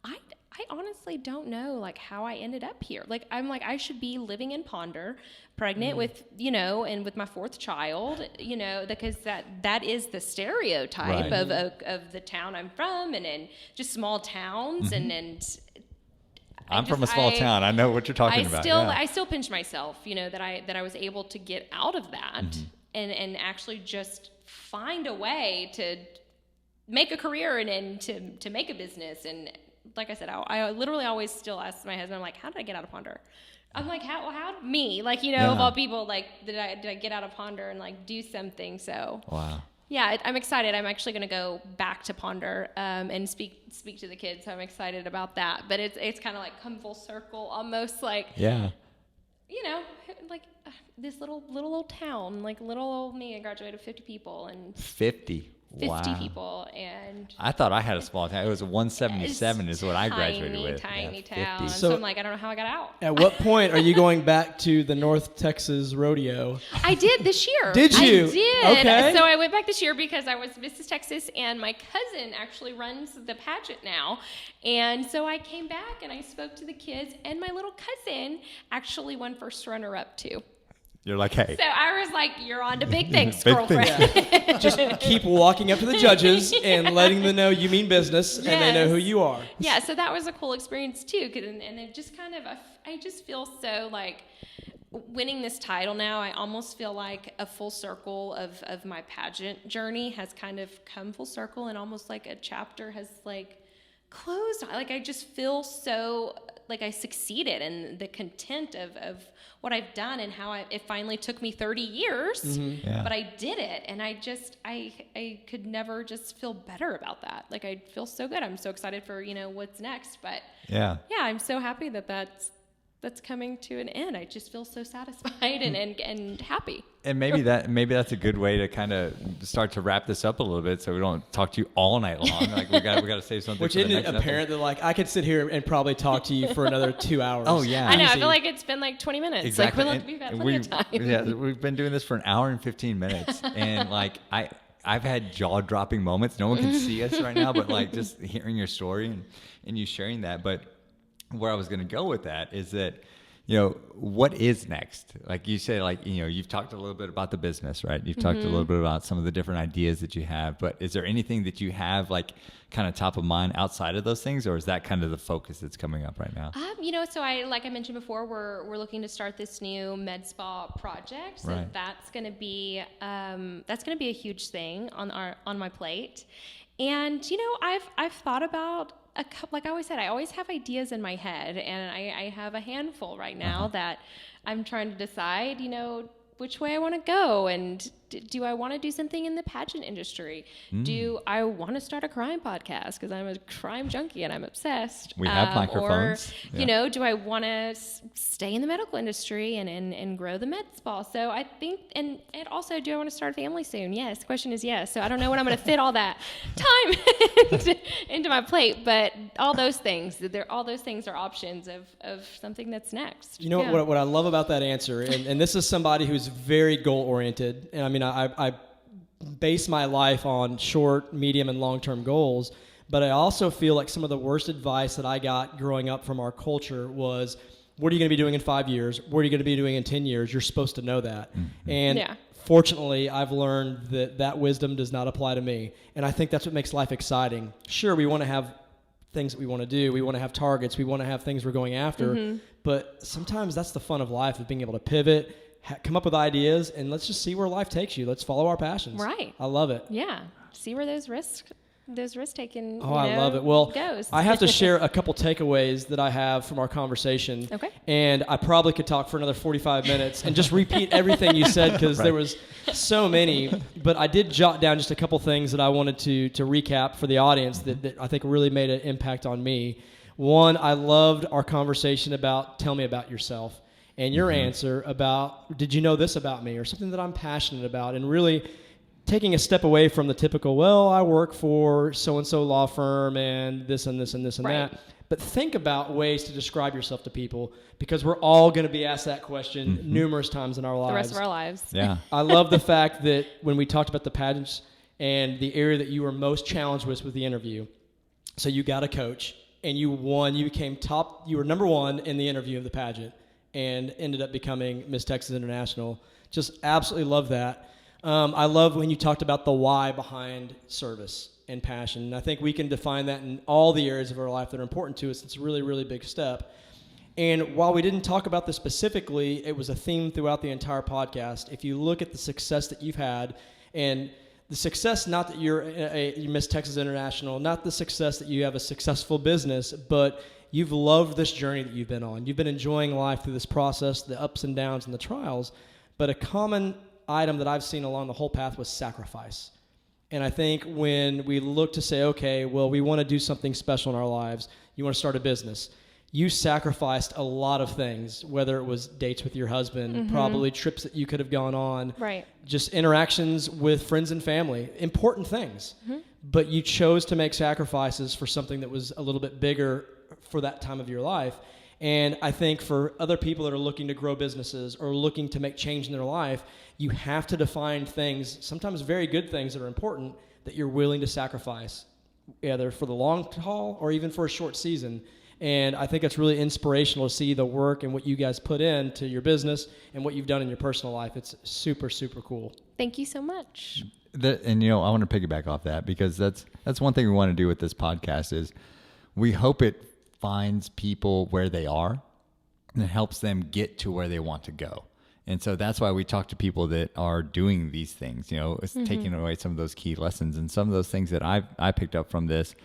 I honestly don't know like how I ended up here. Like, I'm like, I should be living in Ponder, pregnant with, and with my fourth child, because that is the stereotype of the town I'm from, and in just small towns. And I'm from a small town. I know what you're talking about. I still pinch myself, that I was able to get out of that and actually just find a way to make a career and to make a business. And like I said, I literally always still ask my husband, I'm like, how did I get out of Ponder? I'm like, how me? Like, of all people, like, did I get out of Ponder and like do something? So wow. Yeah, I'm excited. I'm actually going to go back to Ponder and speak to the kids. So I'm excited about that. But it's kind of like come full circle, almost like like this little old town, like little old me. I graduated with 50 people and 50 people, and I thought I had a small town. It was 177 is what I graduated with. Tiny town. 50. So I'm like, I don't know how I got out. At what point are you going back to the North Texas rodeo? I did this year. Did you? I did. Okay. So I went back this year because I was Mrs. Texas, and my cousin actually runs the pageant now. And so I came back and I spoke to the kids, and my little cousin actually won first runner-up too. You're like, hey. So I was like, you're on to big things, Big girlfriend. things. Just keep walking up to the judges and letting them know you mean business and they know who you are. Yeah, so that was a cool experience too. And it just kind of, I just feel so like winning this title now, I almost feel like a full circle of my pageant journey has kind of come full circle, and almost like a chapter has like closed. Like I just feel so like I succeeded, and the content of what I've done and how it finally took me 30 years, but I did it. And I could never just feel better about that. Like I feel so good. I'm so excited for, what's next, but yeah, I'm so happy that's coming to an end. I just feel so satisfied and happy. And maybe that's a good way to kind of start to wrap this up a little bit, so we don't talk to you all night long. Like we got to save something. Which for the isn't next it apparent that like I could sit here and probably talk to you for another 2 hours? Oh yeah, I know. Easy. I feel like it's been like 20 minutes. Exactly. Like we've had plenty of time. Yeah, we've been doing this for an hour and 15 minutes, and like I've had jaw-dropping moments. No one can see us right now, but like just hearing your story and you sharing that. But where I was going to go with that is that, what is next? Like you say, like, you've talked a little bit about the business, right? You've talked a little bit about some of the different ideas that you have, but is there anything that you have like kind of top of mind outside of those things, or is that kind of the focus that's coming up right now? So like I mentioned before, we're looking to start this new med spa project. So Right. that's going to be a huge thing on my plate. And, I've thought about like I always said, I always have ideas in my head, and I have a handful right now that I'm trying to decide, which way I want to go. And do I want to do something in the pageant industry? Do I want to start a crime podcast because I'm a crime junkie and I'm obsessed? We have microphones. Or, you know, do I want to stay in the medical industry and grow the med spa? So I think, and also, do I want to start a family soon? Yes. The question is yes. So I don't know when I'm going to fit all that time into my plate, but all those things are options of something that's next. You know what I love about that answer, and this is somebody who's very goal oriented, and I mean I base my life on short, medium, and long term goals, but I also feel like some of the worst advice that I got growing up from our culture was, what are you going to be doing in 5 years? What are you going to be doing in 10 years? You're supposed to know that. Mm-hmm. And fortunately, I've learned that wisdom does not apply to me, and I think that's what makes life exciting. Sure, we want to have things that we want to do. We want to have targets. We want to have things we're going after. But sometimes that's the fun of life, of being able to pivot, come up with ideas, and let's just see where life takes you. Let's follow our passions. Right. I love it. Yeah. See where those risk taking I love it. Well, goes. I have to share a couple takeaways that I have from our conversation. Okay. And I probably could talk for another 45 minutes and just repeat everything you said, because there was so many. But I did jot down just a couple things that I wanted to recap for the audience that I think really made an impact on me. One, I loved our conversation about tell me about yourself, and your answer about, did you know this about me, or something that I'm passionate about, and really taking a step away from the typical, well, I work for so-and-so law firm and this and this and this and that. But think about ways to describe yourself to people, because we're all going to be asked that question numerous times in our lives. The rest of our lives. Yeah. I love the fact that when we talked about the pageants and the area that you were most challenged with the interview, so you got a coach and you won, you became top, you were number one in the interview of the pageant and ended up becoming Miss Texas International. Just absolutely love that. I love when you talked about the why behind service and passion. And I think we can define that in all the areas of our life that are important to us. It's a really, really big step. And while we didn't talk about this specifically, it was a theme throughout the entire podcast. If you look at the success that you've had, and the success, not that you're you Miss Texas International, not the success that you have a successful business, but you've loved this journey that you've been on. You've been enjoying life through this process, the ups and downs and the trials. But a common item that I've seen along the whole path was sacrifice. And I think when we look to say, okay, well, we want to do something special in our lives, you want to start a business, you sacrificed a lot of things, whether it was dates with your husband, probably trips that you could have gone on, just interactions with friends and family, important things. But you chose to make sacrifices for something that was a little bit bigger for that time of your life. And I think for other people that are looking to grow businesses or looking to make change in their life, you have to define things, sometimes very good things that are important, that you're willing to sacrifice, either for the long haul or even for a short season. And I think it's really inspirational to see the work and what you guys put into your business and what you've done in your personal life. It's super, super cool. Thank you so much. And I want to piggyback off that, because that's one thing we want to do with this podcast is we hope it finds people where they are and it helps them get to where they want to go. And so that's why we talk to people that are doing these things, it's taking away some of those key lessons. And some of those things that I picked up from this,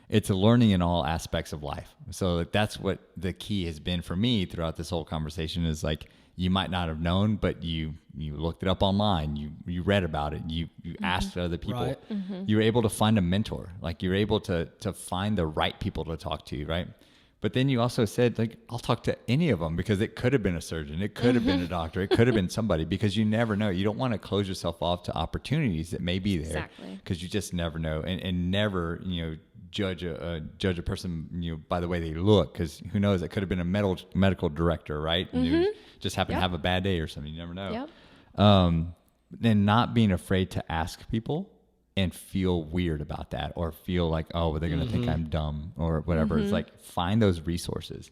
it's a learning in all aspects of life. So that's what the key has been for me throughout this whole conversation is like, you might not have known, but you looked it up online, you read about it, you asked other people, you were able to find a mentor, like you're able to find the right people to talk to, right? But then you also said, like, I'll talk to any of them, because it could have been a surgeon, it could have been a doctor, it could have been somebody, because you never know. You don't want to close yourself off to opportunities that may be there, because you just never know, and never, judge a person, by the way they look, because who knows? It could have been a medical director, right? And you just happen to have a bad day or something. You never know. Then not being afraid to ask people and feel weird about that, or feel like, oh, well, they're going to think I'm dumb or whatever. It's like, find those resources.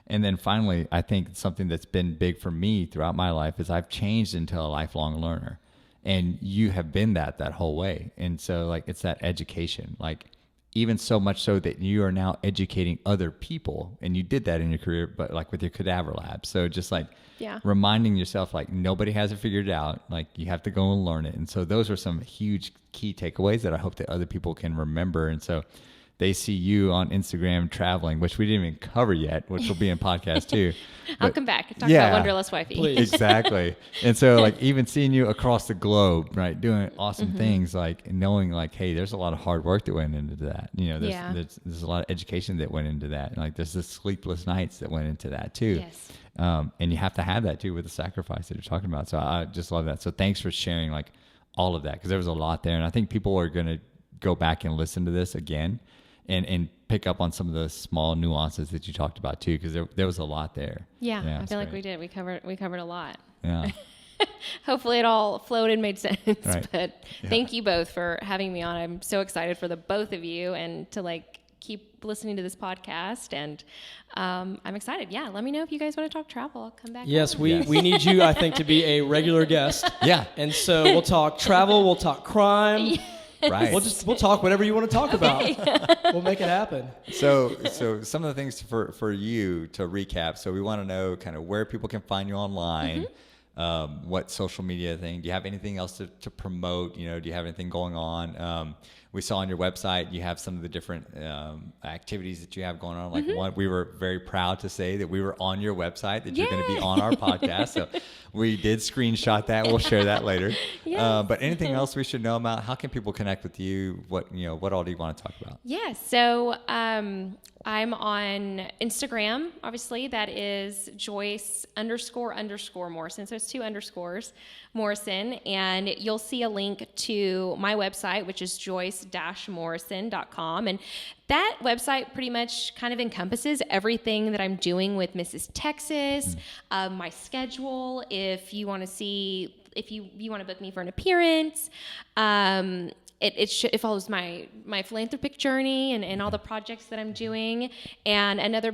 And then finally, I think something that's been big for me throughout my life is I've changed into a lifelong learner, and you have been that whole way. And so like, it's that education, like even so much so that you are now educating other people, and you did that in your career, but like with your cadaver lab. So just like reminding yourself, like, nobody has it figured out, like you have to go and learn it. And so those are some huge key takeaways that I hope that other people can remember. And so they see you on Instagram traveling, which we didn't even cover yet, which will be in podcast too. I'll come back and talk about Wanderlust Wifey. Please. Exactly. And so like even seeing you across the globe, right, doing awesome things, like knowing like, hey, there's a lot of hard work that went into that. You know, there's a lot of education that went into that. Like there's the sleepless nights that went into that too. Yes. And you have to have that too with the sacrifice that you're talking about. So I just love that. So thanks for sharing like all of that, because there was a lot there. And I think people are going to go back and listen to this again and pick up on some of the small nuances that you talked about too, because there was a lot there. Yeah, I feel like we did. We covered a lot. Yeah. Hopefully it all flowed and made sense. Right. But thank you both for having me on. I'm so excited for the both of you and to like keep listening to this podcast. And I'm excited. Yeah, let me know if you guys want to talk travel. I'll come back. Yes, on. we need you, I think, to be a regular guest. Yeah. And so we'll talk travel, we'll talk crime. Right. We'll talk whatever you want to talk about. We'll make it happen. So some of the things for you to recap. So we want to know kind of where people can find you online, what social media thing. Do you have anything else to promote? You know, do you have anything going on? We saw on your website you have some of the different activities that you have going on. Like one, we were very proud to say that we were on your website, that you're going to be on our podcast. So we did screenshot that. We'll share that later. Yes. But anything else we should know about? How can people connect with you? What all do you want to talk about? Yes. So I'm on Instagram, obviously. That is Joyce _ Morrison. So it's 2 underscores Morrison. And you'll see a link to my website, which is joyce-morrison.com. And that website pretty much kind of encompasses everything that I'm doing with Mrs. Texas, my schedule, if you want to see, if you want to book me for an appearance. It follows my philanthropic journey and all the projects that I'm doing. And another,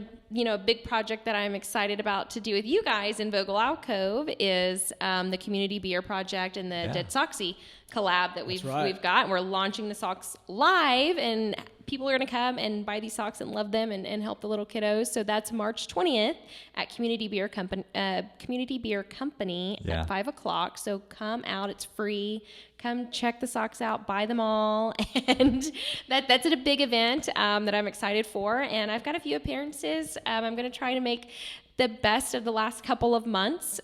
big project that I'm excited about to do with you guys in Vogel Alcove is the Community Beer Project and the Dead Soxy collab that we've got. And we're launching the socks live, and people are going to come and buy these socks and love them and help the little kiddos. So that's March 20th at Community Beer Company at 5:00. So come out. It's free. Come check the socks out, buy them all. And that's at a big event that I'm excited for. And I've got a few appearances. I'm going to try to make the best of the last couple of months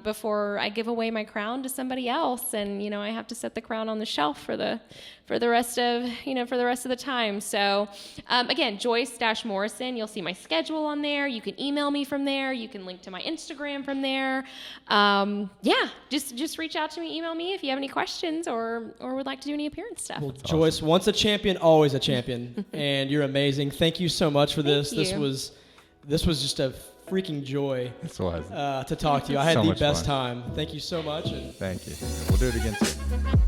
before I give away my crown to somebody else. And, I have to set the crown on the shelf for the rest of the time. So again, Joyce-Morrison, you'll see my schedule on there. You can email me from there. You can link to my Instagram from there. Just reach out to me, email me if you have any questions or would like to do any appearance stuff. Well, Joyce, once a champion, always a champion. And you're amazing. Thank you so much for this. Thank you. This was just a freaking joy to talk to you. I had the best time. Thank you so much. Thank you. We'll do it again soon.